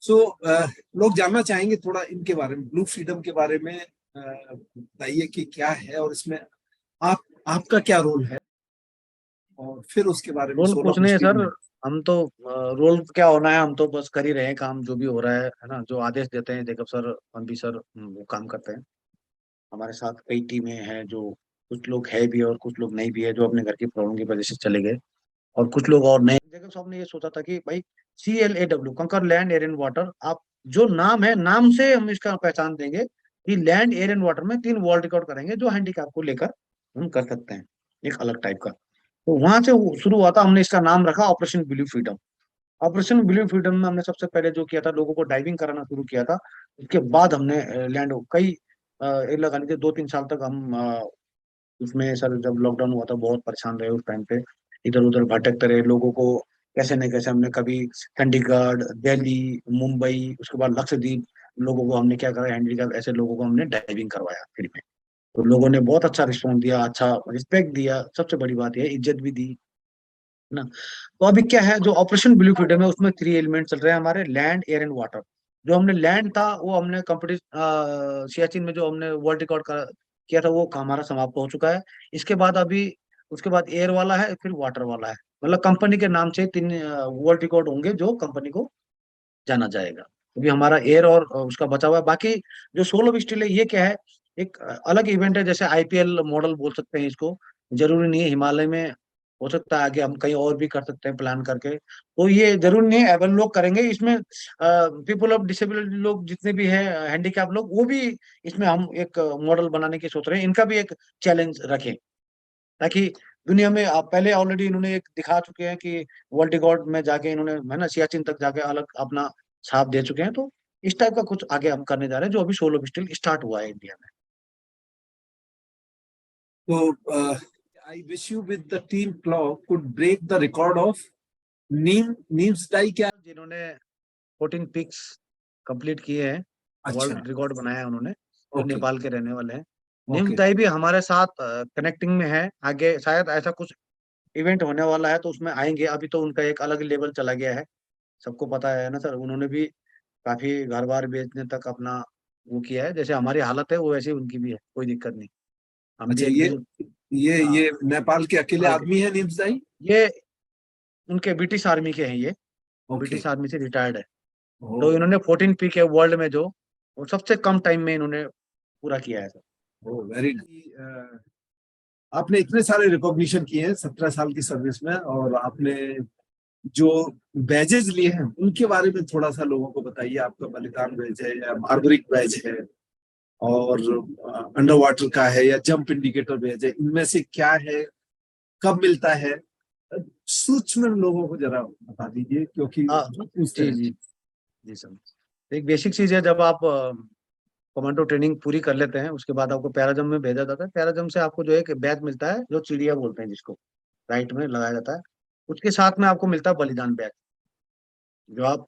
सो लोग जानना चाहेंगे थोड़ा इनके बारे में, ब्लू फ्रीडम के बारे में बताइए कि क्या है और इसमें आपका क्या रोल है, और फिर उसके बारे में रोल सोल कुछ ऑफ नहीं है स्टील सर, में। हम तो रोल क्या होना है, हम तो बस कर ही रहे हैं काम जो भी हो रहा है ना। जो आदेश देते हैं जेकब सर, हम भी सर वो काम करते हैं। हमारे साथ कई टीमें हैं, जो कुछ लोग है भी और कुछ लोग नहीं भी है, जो अपने घर की प्रॉब्लम की वजह से चले गए, और कुछ लोग और नए। जेकब साहब ने ये सोचा था कि भाई CLAW, कंकर लैंड एयर एंड वाटर, आप जो नाम है, नाम से हम इसका पहचान देंगे कि लैंड एयर एंड वाटर में 3 वर्ल्ड रिकॉर्ड करेंगे जो हैंडीकैप को लेकर हम कर सकते हैं, एक अलग टाइप का। तो वहां से शुरू हुआ था, हमने इसका नाम रखा operation blue freedom. Operation blue freedom में हमने सबसे पहले जो किया था, लोगों को डाइविंग कराना शुरू किया था। उसके बाद हमने लैंड कई एक लगा लीजिए 2-3 साल तक हम उसमें सर, जब लॉकडाउन हुआ था बहुत परेशान रहे उस टाइम पे, इधर उधर भटकते रहे। लोगों को कैसे न कैसे हमने कभी चंडीगढ़, दिल्ली, मुंबई, उसके बाद लक्षद्वीप, लोगों को हमने क्या करा, हैंडीकैप ऐसे लोगों को हमने डाइविंग करवाया फ्री में। तो लोगों ने बहुत अच्छा रिस्पॉन्स दिया, अच्छा रिस्पेक्ट दिया, सबसे बड़ी बात यह इज्जत भी दी ना। तो अभी क्या है, जो ऑपरेशन ब्लू फ्रीडम है उसमें 3 एलिमेंट चल रहे हैं हमारे, लैंड एयर एंड वाटर। जो हमने लैंड था वो हमने कंपटीशन सियाचिन में जो हमने वर्ल्ड रिकॉर्ड किया था, वो काम हमारा समाप्त हो चुका है। इसके बाद अभी उसके बाद एयर वाला है, फिर वाटर वाला है। मतलब कंपनी के नाम से 3 वर्ल्ड रिकॉर्ड होंगे जो कंपनी को जाना जाएगा। अभी हमारा एयर और उसका बचा हुआ है। बाकी जो सोलो स्टिल है, ये क्या है, एक अलग इवेंट है, जैसे IPL मॉडल बोल सकते हैं इसको। जरूरी नहीं है हिमालय में, हो सकता है आगे हम कहीं और भी कर सकते हैं प्लान करके। तो ये जरूरी नहीं है एवं लोग करेंगे इसमें, पीपल ऑफ डिसेबिलिटी लोग जितने भी हैं, हैंडीकैप लोग, वो भी इसमें हम एक मॉडल बनाने की सोच रहे हैं। इनका भी एक चैलेंज रखें, ताकि दुनिया में आप पहले ऑलरेडी इन्होंने एक दिखा चुके हैं कि वर्ल्ड रिकॉर्ड में जाके इन्होंने है ना सियाचिन तक जाके अलग अपना छाप दे चुके हैं। तो इस टाइप का कुछ आगे हम करने जा रहे हैं, जो अभी सोलो स्टिल स्टार्ट हुआ है इंडिया में। तो I wish you with the team claw could break the record of neems die. क्या जिन्होंने 14 पिक्स कंप्लीट किए हैं, अच्छा, वर्ल्ड रिकॉर्ड बनाया है उन्होंने, जो ओके नेपाल के रहने वाले हैं। निम्स ओके। दाई भी हमारे साथ कनेक्टिंग में है। आगे शायद ऐसा कुछ इवेंट होने वाला है तो उसमें आएंगे। अभी तो उनका एक अलग लेवल चला गया है, सबको पता है ना सर। उन्होंने भी काफी घर बार बेचने तक अपना वो किया है। जैसे हमारी हालत है वो वैसे ही उनकी भी है, कोई दिक्कत नहीं। हम भी अच्छा, एकदम। हाँ, ये नेपाल के अकेले नेपाल के, आदमी है नीम्स दाई। ये उनके ब्रिटिश आर्मी के हैं ये, ओके। ब्रिटिश आर्मी से रिटायर्ड है। ओ, तो इन्होंने 14 पीक है वर्ल्ड में, जो वो सबसे कम टाइम में इन्होंने पूरा किया है सर। ओ वेरी। आपने इतने सारे रिकॉग्निशन किए हैं 17 साल की सर्विस में, और आपने जो बैजेज लिए हैं उनके बारे में थोड़ा सा लोगों को बताइए। आपका बलिदान बैज है या बारबरिक बैज है, और अंडर वाटर का है या जंप इंडिकेटर बैज है, इनमें से क्या है, कब मिलता है, सूक्ष्म लोगों को जरा बता दीजिए, क्योंकि हाँ पूछते जी हैं। जी जी सर। एक बेसिक चीज है, जब आप कमांडो ट्रेनिंग पूरी कर लेते हैं उसके बाद आपको पैराजम में भेजा जाता है। पैराजम से आपको जो है एक बैच मिलता है, जो चिड़िया बोलते हैं जिसको, राइट में लगाया जाता है। उसके साथ में आपको मिलता है बलिदान बैच, जो आप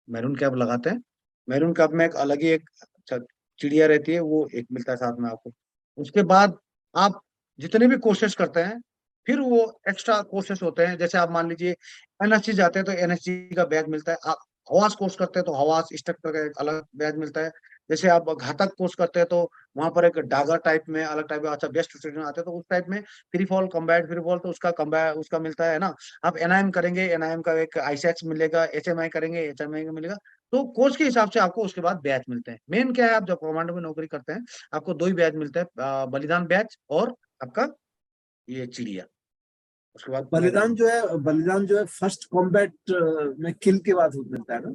मैरून कैप लगाते हैं। मैरून कैप में एक अलग ही एक चिड़िया रहती है, वो एक मिलता है साथ में आपको। उसके बाद आप जितने भी कोर्सेज करते हैं, फिर वो एक्स्ट्रा कोर्सेज होते हैं। जैसे आप मान लीजिए एनएसजी जाते हैं तो एनएसजी का बैच मिलता है। आप हवास कोर्स करते हैं तो हवास इंस्ट्रक्टर का एक अलग बैच मिलता है। जैसे आप घातक कोर्स करते हैं तो वहां पर एक डागर टाइप में अलग टाइप का, अच्छा बेस्ट स्टूडेंट आते हैं तो उस टाइप में free fall combat free fall, तो उसका कम्बैट उसका मिलता है ना। आप एनआईएम करेंगे, एनआईएम का एक आईसेक्स मिलेगा, एचएमआई करेंगे, एचएमआई का मिलेगा। तो कोर्स के हिसाब से आपको उसके बाद बैच मिलते हैं। मेन क्या है, आप जब कमांडो में नौकरी करते हैं आपको दो ही बैच मिलते हैं, बलिदान बैच और आपका ये चिड़िया। उसके बाद बलिदान जो है, बलिदान जो है फर्स्ट कॉम्बैट में किल के बाद मिलता है ना?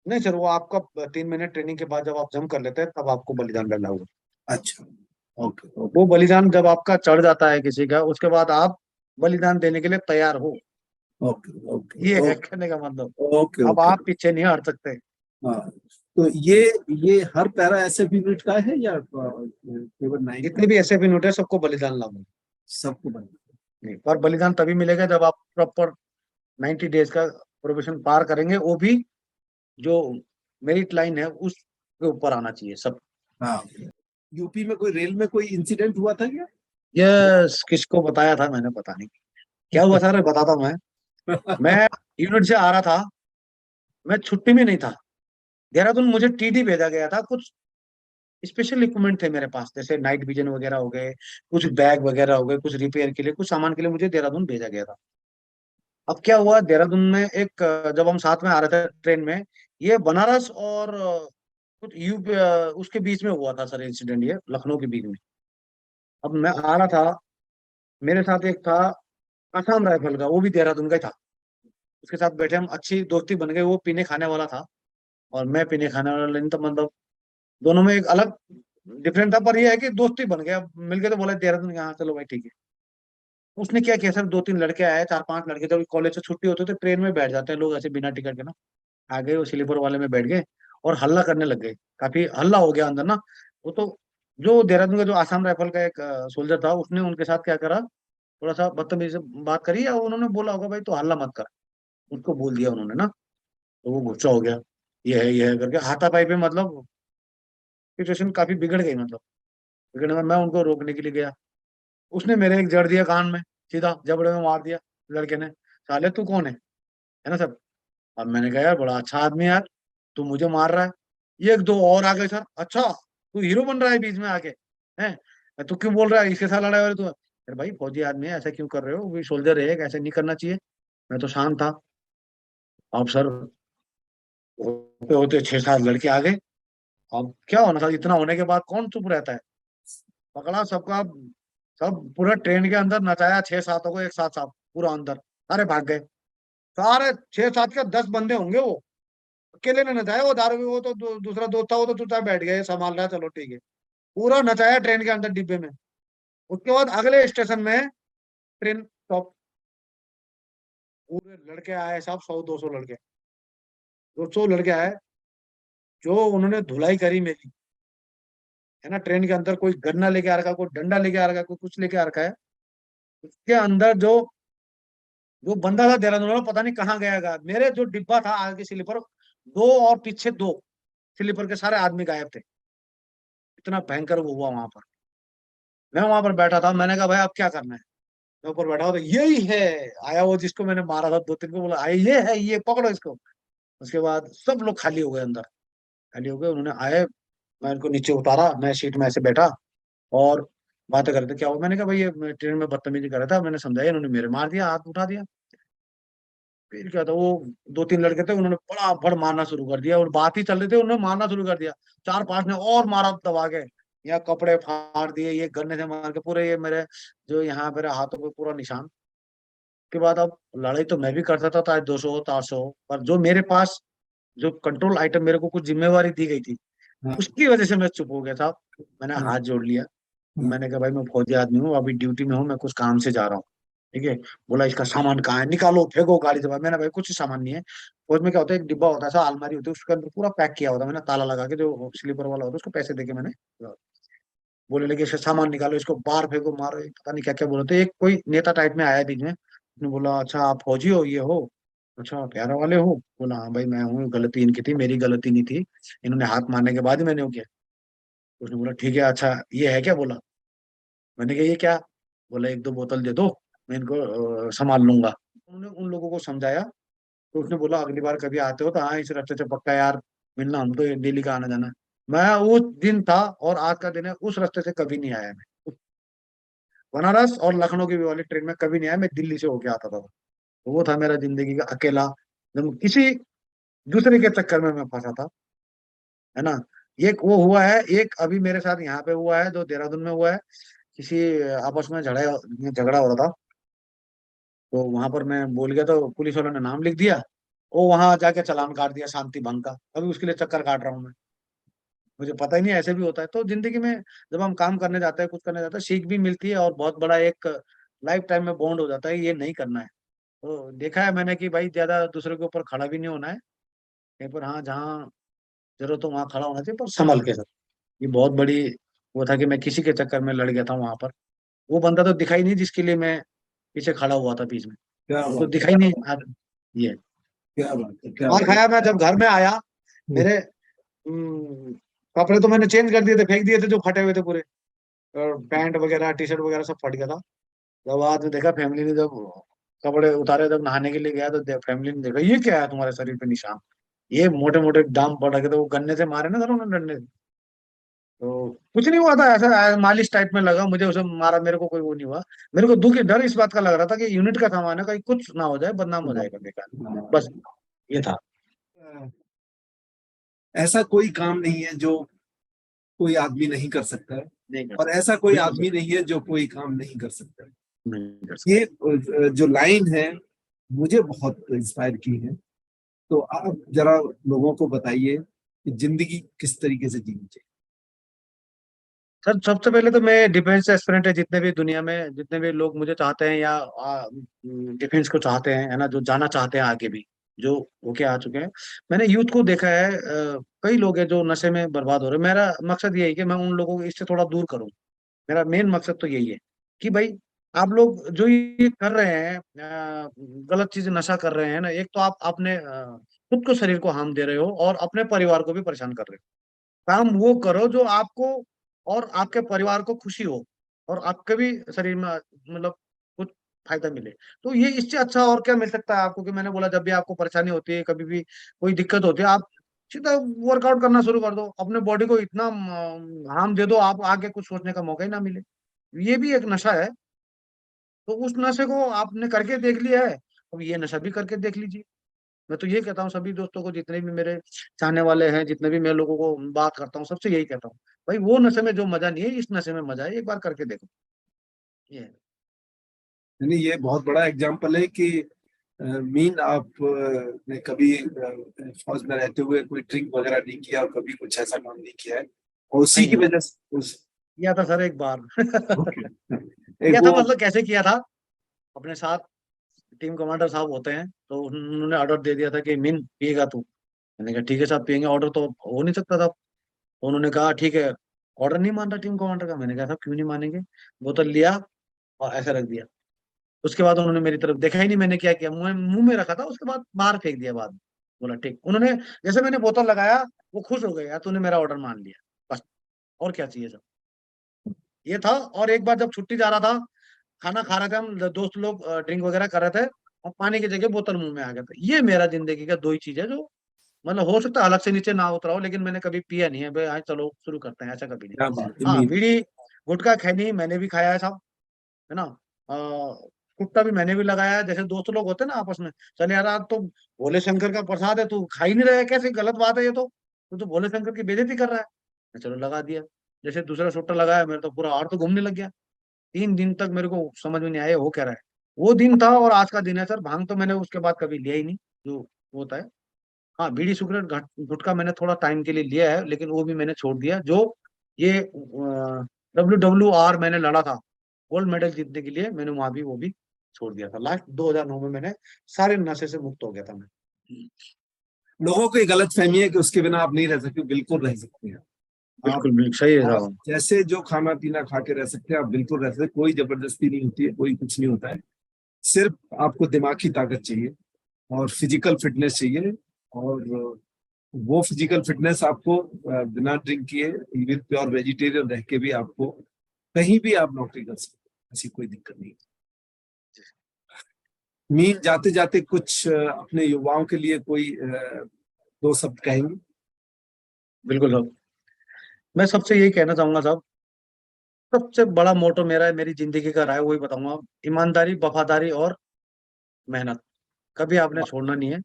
नहीं सर, वो आपका 3 महीने ट्रेनिंग के बाद जब आप जम कर लेते हैं तब आपको बलिदान करना होगा। अच्छा, ओके ओके वो बलिदान जब आपका चढ़ जाता है किसी का, उसके बाद आप बलिदान देने के लिए तैयार हो, ओके ओके ये है ओके कहने का मतलब। ओके अब ओके। आप पीछे नहीं हट सकते। हाँ, तो ये हर पैरा एसएफ यूनिट का है या केवल 9 का? जितने भी ऐसे भी नोट है सबको बलिदान लागू सबको बंद। नहीं, पर बलिदान तभी मिलेगा जब आप प्रॉपर 90 डेज का प्रोबेशन पार करेंगे, वो भी जो मेरिट लाइन है उसके ऊपर आना चाहिए सब। हाँ, यूपी में कोई रेल में कोई इंसिडेंट हुआ था क्या? ये किसको बताया था मैंने, पता नहीं क्या हुआ सर, बताता हूँ मैं यूनिट से आ रहा था, मैं छुट्टी में नहीं था देहरादून। मुझे टीडी भेजा गया था, कुछ स्पेशल इक्विपमेंट थे मेरे पास, जैसे नाइट विजन वगैरह हो गए, कुछ बैग वगैरह हो गए, कुछ रिपेयर के लिए, कुछ सामान के लिए मुझे देहरादून भेजा गया था। अब क्या हुआ, देहरादून में एक जब हम साथ में आ रहे थे ट्रेन में, ये बनारस और कुछ उसके बीच में हुआ था सर इंसिडेंट, ये लखनऊ के बीच में। अब मैं आ रहा था, मेरे साथ एक था आसाम राइफल का, वो भी देहरादून का ही था। उसके साथ बैठे हम, अच्छी दोस्ती बन गई। वो पीने खाने वाला था और मैं पीने खाने वाला नहीं, तो मतलब दोनों में एक अलग डिफरेंट था, पर ये है कि दोस्ती बन गया, मिलके तो बोला देहरादून यहाँ चलो भाई ठीक है। उसने क्या किया सर, 2-3 लड़के आए, 4-5 लड़के, जब कॉलेज से छुट्टी होती तो ट्रेन में बैठ जाते हैं लोग ऐसे बिना टिकट के ना, आ गए वो स्लीपर वाले में बैठ गए और हल्ला करने लग गए। काफी हल्ला हो गया अंदर ना। वो तो जो देहरादून का जो आसाम राइफल का एक सोल्जर था, उसने उनके साथ क्या करा, थोड़ा सा बदतमीजी से बात करी, या उन्होंने बोला होगा भाई तो हल्ला मत कर, उसको बोल दिया उन्होंने ना। तो वो गुस्सा हो गया, ये है करके हाथापाई पे, मतलब सिचुएशन काफी बिगड़ गई। मतलब बिगड़ने में मैं उनको रोकने के लिए गया, उसने मेरे एक जड़ दिया कान में, सीधा जबड़े में मार दिया लड़के ने। साले तू कौन है ना सर। अब मैंने कहा यार बड़ा अच्छा आदमी है यार, तू मुझे मार रहा है। ये एक दो और आ गए सर, अच्छा तू हीरो बन रहा है बीच में आके, हैं तू क्यों बोल रहा है इसके साथ लड़ाई हो रही तू। अरे भाई फौजी आदमी है, ऐसा क्यों कर रहे हो, भी सोल्जर है, ऐसे नहीं करना चाहिए। मैं तो शांत था। अब सर होते होते 6-7 लड़के आ गए। अब क्या होना था, इतना होने के बाद कौन चुप रहता है। पकड़ा सबका, सब पूरा ट्रेन के अंदर नचाया 6-7 को एक साथ, साथ पूरा अंदर, सारे भाग गए। सारे 6-7 के 10 बंदे होंगे वो, अकेले ने नचाया। वो दारू भी, वो तो दूसरा दोस्त था, वो तो चुपचाप बैठ गए संभाल रहा है, चलो ठीक है। पूरा नचाया ट्रेन के अंदर डिब्बे में। उसके बाद अगले स्टेशन में ट्रेन स्टॉप, पूरे लड़के आए सब, 100-200 लड़के, 200 लड़के आए। जो उन्होंने धुलाई करी मेरी, है ना, ट्रेन के अंदर कोई गन्ना लेके आ रखा है, कोई डंडा लेके आ रखा है, कोई कुछ लेके आ रखा है। उसके अंदर जो जो बंदा था देहरादून वाला, पता नहीं कहाँ गया। मेरे जो डिब्बा था आगे स्लीपर, दो और पीछे दो स्लीपर के सारे आदमी गायब थे। इतना भयंकर वो हुआ वहां पर। मैं वहां पर बैठा था, मैंने कहा भाई अब क्या करना है। मैं ऊपर बैठा हुआ तो यही है आया, वो जिसको मैंने मारा था 2-3 को, बोला आए ये है, ये पकड़ो इसको। उसके बाद सब लोग खाली हो गए अंदर, खाली हो गए। उन्होंने आए, मैं उनको नीचे उतारा, मैं सीट में ऐसे बैठा और बातें कर रहे थे। क्या हुआ, मैंने कहा भाई ये ट्रेन में बदतमीजी कर रहा था, मैंने समझाया, इन्होंने मेरे मार दिया, हाथ उठा दिया। फिर क्या था, वो 2-3 लड़के थे, उन्होंने बड़ा फड़ मारना शुरू कर दिया, और बात ही चल रही थी, उन्होंने मारना शुरू कर दिया। 4-5 ने और मारा दबा के। या कपड़े फाड़ दिए, ये गन्ने से मार के पूरे, ये मेरे जो यहाँ मेरे हाथों पे पूरा निशान। के बाद अब लड़ाई तो मैं भी कर सकता था, 200 हो 400 हो, पर जो मेरे पास जो कंट्रोल आइटम, मेरे को कुछ जिम्मेवारी दी गई थी, हाँ, उसकी वजह से मैं चुप हो गया था। मैंने हाँ, हाथ जोड़ लिया। हाँ, मैंने कहा भाई मैं फौजी आदमी हूँ, अभी ड्यूटी में हूँ, मैं कुछ काम से जा रहा हूँ। ठीक है। बोला इसका सामान कहाँ है, निकालो फेंको गाड़ी से बाहर। मैंने भाई कुछ सामान नहीं है। फौज में क्या होता है, एक डिब्बा होता है, ऐसा अलमारी होती है, उसके अंदर पूरा पैक किया होता है। मैंने ताला लगा के, जो स्लीपर वाला होता है उसको पैसे देके मैंने, बोले लगे इसका सामान निकालो, इसको बाहर फेंको, मारो, पता नहीं क्या क्या बोले। तो एक कोई नेता टाइप में आया बीच में, उसने बोला अच्छा आप फौजी हो, ये हो, अच्छा प्यारा वाले हो। बोला हाँ भाई मैं हूँ, गलती इनकी थी, मेरी गलती नहीं थी, इन्होंने हाथ मारने के बाद ही मैंने वो किया। उसने बोला ठीक है, अच्छा ये है क्या? बोला। मैंने कहा ये क्या? बोला एक दो बोतल दे दो, मैं इनको संभाल लूंगा। उन्होंने उन लोगों को समझाया। तो उसने बोला अगली बार कभी आते हो तो हाँ इस रास्ते से पक्का यार मिलना, हम तो डेली का आना जाना है। मैं उस दिन था और आज का दिन है, उस रास्ते से कभी नहीं आया मैं। बनारस और लखनऊ की वाली ट्रेन में कभी नहीं आया, मैं दिल्ली से होके आता था। तो वो था मेरा जिंदगी का अकेला, जब किसी दूसरे के चक्कर में मैं फंसा था, है ना। एक वो हुआ है, एक अभी मेरे साथ यहाँ पे हुआ है, जो देहरादून में हुआ है। किसी आपस में झगड़ा हो रहा था, तो वहां पर मैं बोल गया, तो पुलिस वालों ने नाम लिख दिया। वो वहां जाके चालान काट दिया शांति भंग का, अभी उसके लिए चक्कर काट रहा हूँ मैं। मुझे पता ही नहीं ऐसे भी होता है। तो जिंदगी में जब हम काम करने जाते हैं, कुछ करने जाते हैं, सीख भी मिलती है, और बहुत बड़ा एक लाइफ टाइम में बॉन्ड हो जाता है, ये नहीं करना है। तो देखा है मैंने कि भाई ज्यादा दूसरे के ऊपर खड़ा भी नहीं होना है कहीं पर, हाँ जहाँ जरूरत हो वहां खड़ा होना चाहिए, पर संभल के सर। ये बहुत बड़ी वो था कि मैं किसी के चक्कर में लड़ गया था वहां पर। वो बंदा तो दिखाई नहीं जिसके लिए मैं पीछे खड़ा हुआ था बीच में, क्या वो तो बात है, दिखाई नहीं ये। क्या बात है, क्या मार बात खाया मैं जब घर में आया। है। मेरे कपड़े तो मैंने चेंज कर दिए थे, फेंक दिए थे जो फटे हुए थे पूरे, और पैंट वगैरह टी शर्ट वगैरह सब फट गया था। जब बाद में देखा फैमिली ने, जब कपड़े उतारे, जब नहाने के लिए गया, तो फैमिली ने देखा ये क्या है तुम्हारे शरीर पे निशान, ये मोटे मोटे दाम पड़ रखे थे, वो गन्ने से मारे ना सर उन्होंने, डंडे से। तो कुछ नहीं हुआ था, ऐसा मालिश टाइप में लगा मुझे, उसे मारा, मेरे को कोई वो नहीं हुआ। मेरे को दुख डर इस बात का लग रहा था कि यूनिट का सामान है, कहीं कुछ ना हो जाए, बदनाम हो जाएगा बेकार। बस ये था। ऐसा कोई काम नहीं है जो कोई आदमी नहीं कर सकता है, नहीं कर और सकते, ऐसा कोई बिल्कुल सर, आदमी नहीं है जो कोई काम नहीं कर सकता है। नहीं कर ये सकते। जो लाइन है मुझे बहुत इंस्पायर की है। तो आप जरा लोगों को बताइए कि जिंदगी किस तरीके से जीनी चाहिए। सर सबसे पहले तो मैं डिफेंस एस्पिरेंट है, जितने भी दुनिया में जितने भी लोग मुझे चाहते हैं, या डिफेंस को चाहते हैं, है ना, जो जाना चाहते हैं आगे भी, जो होके आ चुके हैं। मैंने यूथ को देखा है, कई लोग हैं जो नशे में बर्बाद हो रहे हैं। मेरा मकसद यही है कि मैं उन लोगों को इससे थोड़ा दूर करूं। मेरा मेन मकसद तो यही है कि भाई आप लोग जो ये कर रहे हैं, गलत चीज नशा कर रहे हैं ना, एक तो आप अपने खुद को, शरीर को हार्म दे रहे हो, और अपने परिवार को भी परेशान कर रहे हो। काम वो करो जो आपको और आपके परिवार को खुशी हो, और आपके भी शरीर में मतलब कुछ फायदा मिले। तो ये इससे अच्छा और क्या मिल सकता है आपको, कि मैंने बोला जब भी आपको परेशानी होती है, कभी भी कोई दिक्कत होती है, आप सीधा वर्कआउट करना शुरू कर दो, अपने बॉडी को इतना हार्म दे दो, आप आगे कुछ सोचने का मौका ही ना मिले। ये भी एक नशा है। तो उस नशे को आपने करके देख लिया है, अब ये नशा भी करके देख लीजिए। मैं तो ये कहता हूँ सभी दोस्तों को, जितने भी मेरे चाहने वाले हैं, जितने भी मैं लोगों को बात करता हूँ, सबसे यही कहता हूँ, भाई वो नशे में जो मजा नहीं है, इस नशे में मजा है, एक बार करके देखो। ये है। यानी ये बहुत बड़ा एग्जाम्पल है कि मीन आप ने कभी फौज में रहते हुए कोई ड्रिंक वगैरह नहीं किया, और कभी कुछ ऐसा काम नहीं किया है, और उसी नहीं की नहीं, वजह से उस किया था सर एक बार। ओके, एक किया था, वो मतलब कैसे किया था, अपने साथ टीम कमांडर साहब होते हैं, तो उन्होंने ऑर्डर दे दिया था कि मिन पिएगा तू। मैंने कहा ठीक है साहब पियेंगे, ऑर्डर तो हो नहीं सकता था। तो उन्होंने कहा ठीक है, ऑर्डर नहीं मान रहा टीम कमांडर का। मैंने कहा साहब क्यों नहीं मानेंगे। बोतल लिया और ऐसे रख दिया। उसके बाद उन्होंने मेरी तरफ देखा ही नहीं, मैंने क्या किया, मुंह मुंह में रखा था, उसके बाद बाहर फेंक दिया बाद में। बोला ठीक। उन्होंने जैसे मैंने बोतल लगाया, वो खुश हो गए, यार तूने मेरा ऑर्डर मान लिया, बस और क्या चाहिए सब। ये था। और एक बार जब छुट्टी जा रहा था, खाना खा रहे थे हम दोस्त लोग, ड्रिंक वगैरह कर रहे थे, और पानी की जगह बोतल मुंह में आ गया था। ये मेरा जिंदगी का दो ही चीज है जो, मतलब हो सकता है अलग से नीचे ना उतरा हो, लेकिन मैंने कभी पिया नहीं है भाई, हाँ चलो शुरू करते हैं, ऐसा कभी नहीं। क्या बात है, हाँ मीन। बीड़ी गुटखा खैनी मैंने भी खाया है साहब, है ना। कुत्ता भी मैंने भी लगाया है, जैसे दोस्त लोग होते हैं ना आपस में, चल यार आज तो भोले शंकर का प्रसाद है, तू खा ही नहीं रहा है, कैसे गलत बात है ये तो, तू तो भोले शंकर की बेइज्जती कर रहा है। मैं चलो लगा दिया। जैसे दूसरा सुट्टा लगाया, मेरा तो पूरा हाथ तो घूमने लग गया। 3 दिन तक मेरे को समझ में नहीं आया हो क्या रहा है। वो दिन था और आज का दिन है सर। भांग तो मैंने उसके बाद कभी लिया ही नहीं, जो होता है। हाँ, बीड़ी सिगरेट गुटखा मैंने थोड़ा टाइम के लिए लिया है, लेकिन वो भी मैंने छोड़ दिया। जो ये WWR मैंने लड़ा था गोल्ड मेडल जीतने के लिए, मैंने वहां भी वो भी छोड़ दिया था। लास्ट 2009 में मैंने सारे नशे से मुक्त हो गया था मैं। लोगों को ये गलत फहमी है कि उसके बिना आप नहीं रह सकते। बिल्कुल रह सकते हैं आप। बिल्कुल बिल्कुल सही है आप साहब। जैसे जो खाना पीना खा के रह सकते हैं, आप बिल्कुल रह सकते हैं। कोई जबरदस्ती नहीं होती है, कोई कुछ नहीं होता है। सिर्फ आपको दिमागी ताकत चाहिए और फिजिकल फिटनेस चाहिए। और वो फिजिकल फिटनेस आपको बिना ड्रिंक किए, इवन प्योर वेजिटेरियन रह के भी आपको कहीं भी आप नौकरी कर सकते हैं, ऐसी कोई दिक्कत नहीं। मीन जाते जाते कुछ अपने युवाओं के लिए कोई 2 शब्द कहेंगे? बिल्कुल साहब, मैं सबसे यही कहना चाहूंगा साहब, सबसे बड़ा मोटो मेरा है, मेरी जिंदगी का राय वही बताऊंगा। ईमानदारी, वफादारी और मेहनत कभी आपने छोड़ना नहीं है।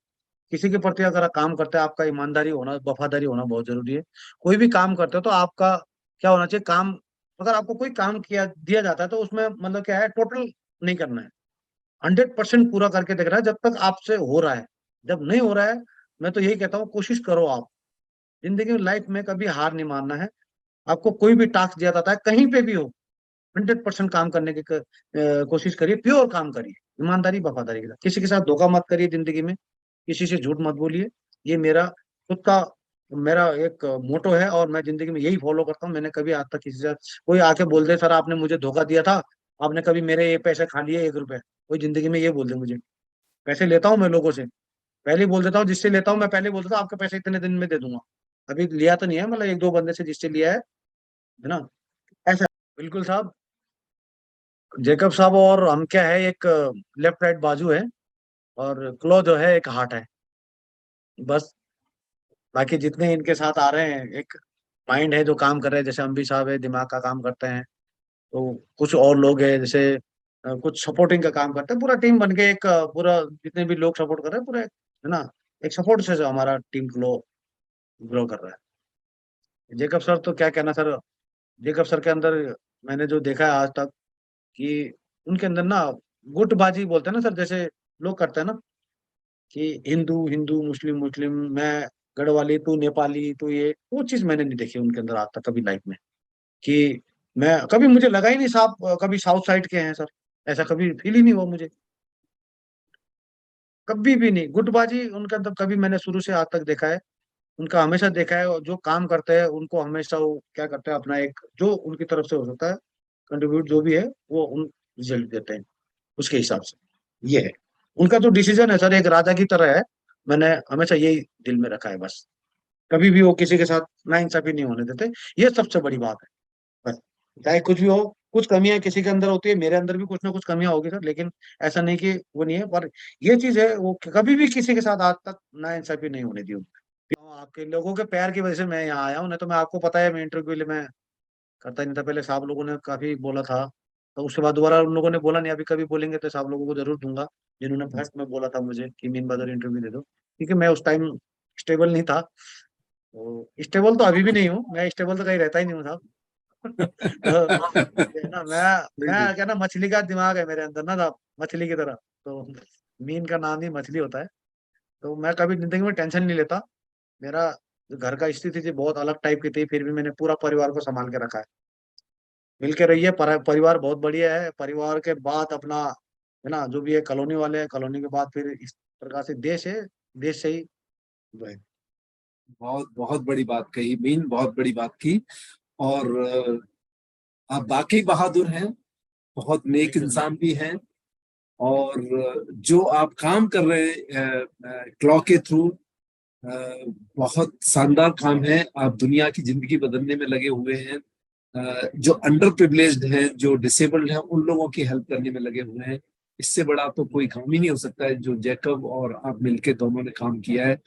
किसी के प्रति अगर आप काम करते हैं, आपका ईमानदारी होना, वफादारी होना बहुत जरूरी है। कोई भी काम करते हो तो आपका क्या होना चाहिए, काम अगर आपको कोई काम किया दिया जाता है तो उसमें मतलब क्या है, टोटल नहीं करना है, 100% पूरा करके देख रहा है जब तक आपसे हो रहा है। जब नहीं हो रहा है, मैं तो यही कहता हूँ, कोशिश करो आप। जिंदगी में, लाइफ में कभी हार नहीं मानना है। आपको कोई भी टास्क दिया जाता है, कहीं पे भी हो, 100% काम करने की कोशिश करिए, प्योर काम करिए, ईमानदारी वफादारी के साथ। किसी के साथ धोखा मत करिए जिंदगी में, किसी से झूठ मत बोलिए। ये मेरा खुद का, मेरा एक मोटो है और मैं जिंदगी में यही फॉलो करता हूँ। मैंने कभी आज तक किसी से, कोई आके बोल दे सर आपने मुझे धोखा दिया था, आपने कभी मेरे ये पैसे खा लिए 1 रुपए, कोई जिंदगी में ये बोल दे मुझे। पैसे लेता हूँ मैं लोगों से, पहले ही बोल देता हूँ, जिससे लेता हूँ मैं पहले ही बोल देता हूँ आपके पैसे इतने दिन में दे दूंगा। अभी लिया तो नहीं है, मतलब 1-2 बंदे से जिससे लिया है ना, ऐसा। बिल्कुल साहब, जेकब साहब और हम क्या है, एक लेफ्ट राइट बाजू है और क्लो जो है एक हार्ट है, बस। बाकी जितने इनके साथ आ रहे हैं, एक माइंड है जो काम कर रहे हैं, जैसे अम्बी साहब है, दिमाग का काम करते हैं। तो कुछ और लोग हैं जैसे कुछ सपोर्टिंग का काम करते हैं। पूरा टीम बन के एक पूरा जितने भी लोग सपोर्ट कर रहे हैं पूरे, है ना, एक सपोर्ट से जो हमारा टीम फ्लो ग्रो कर रहा है। जेकब सर तो क्या कहना सर, जेकब सर के अंदर मैंने जो देखा है आज तक, कि उनके अंदर ना गुटबाजी बोलते हैं ना सर, जैसे लोग करते हैं ना, कि हिंदू हिंदू, मुस्लिम मुस्लिम, मैं गढ़वाली, तू नेपाली, तू ये, वो चीज मैंने नहीं देखी उनके अंदर आज तक कभी लाइफ में। कि मैं कभी, मुझे लगा ही नहीं साहब कभी साउथ साइड के हैं सर, ऐसा कभी फील ही नहीं हुआ मुझे, कभी भी नहीं। गुटबाजी उनके अंदर कभी मैंने शुरू से आज तक देखा है, उनका हमेशा देखा है। और जो काम करते हैं उनको हमेशा वो क्या करते हैं, अपना एक जो उनकी तरफ से हो सकता है कंट्रीब्यूट जो भी है, वो उन रिजल्ट देते हैं उसके हिसाब से। ये है उनका जो डिसीजन है सर, एक राजा की तरह है। मैंने हमेशा यही दिल में रखा है बस। कभी भी वो किसी के साथ नाइंसाफी नहीं होने देते, ये सबसे बड़ी बात है बस। चाहे कुछ भी हो, कुछ कमियां किसी के अंदर होती है, मेरे अंदर भी कुछ ना कुछ कमियां होगी सर, लेकिन ऐसा नहीं कि वो नहीं है, पर ये चीज है, वो कभी भी किसी के साथ आज तक नाइंसाफी नहीं होने दी उन्होंने। आपके लोगों के प्यार की वजह से मैं यहाँ आया हूँ, नहीं तो मैं, आपको पता है, मैं इंटरव्यू के लिए मैं करता ही नहीं था पहले। साहब लोगों ने काफी बोला था, तो उसके बाद दोबारा उन लोगों ने बोला नहीं। अभी कभी बोलेंगे तो साहब लोगों को जरूर दूंगा, जिन्होंने फर्स्ट में बोला था मुझे कि मीन बदर इंटरव्यू दे दो, क्योंकि मैं उस टाइम स्टेबल नहीं था। तो स्टेबल तो अभी भी नहीं हूँ, मैं स्टेबल तो कहीं रहता ही नहीं हूँ साहब। तो ये ना, मैं क्या ना, मछली का दिमाग है मेरे अंदर ना साहब, मछली की तरह। तो मीन का नाम ही मछली होता है। तो मैं कभी जिंदगी में टेंशन नहीं लेता। मेरा जो घर का स्थिति थी बहुत अलग टाइप की थी, फिर भी मैंने पूरा परिवार को संभाल के रखा है। मिलके रहिए, परिवार बहुत बढ़िया है। परिवार के बाद अपना, है ना, जो भी है कॉलोनी वाले हैं, कॉलोनी के बाद फिर इस प्रकार से देश है, देश से ही जो है। बहुत बहुत बड़ी बात कही मीन, बहुत बड़ी बात की। और आप वाकई बहादुर हैं, बहुत नेक इंसान भी हैं। और जो आप काम कर रहे हैं क्लॉ के थ्रू, बहुत शानदार काम है। आप दुनिया की जिंदगी बदलने में लगे हुए हैं। जो अंडर प्रिविलेज्ड हैं, जो डिसेबल्ड हैं, उन लोगों की हेल्प करने में लगे हुए हैं। इससे बड़ा तो कोई काम ही नहीं हो सकता है जो जैकब और आप मिलके दोनों ने काम किया है।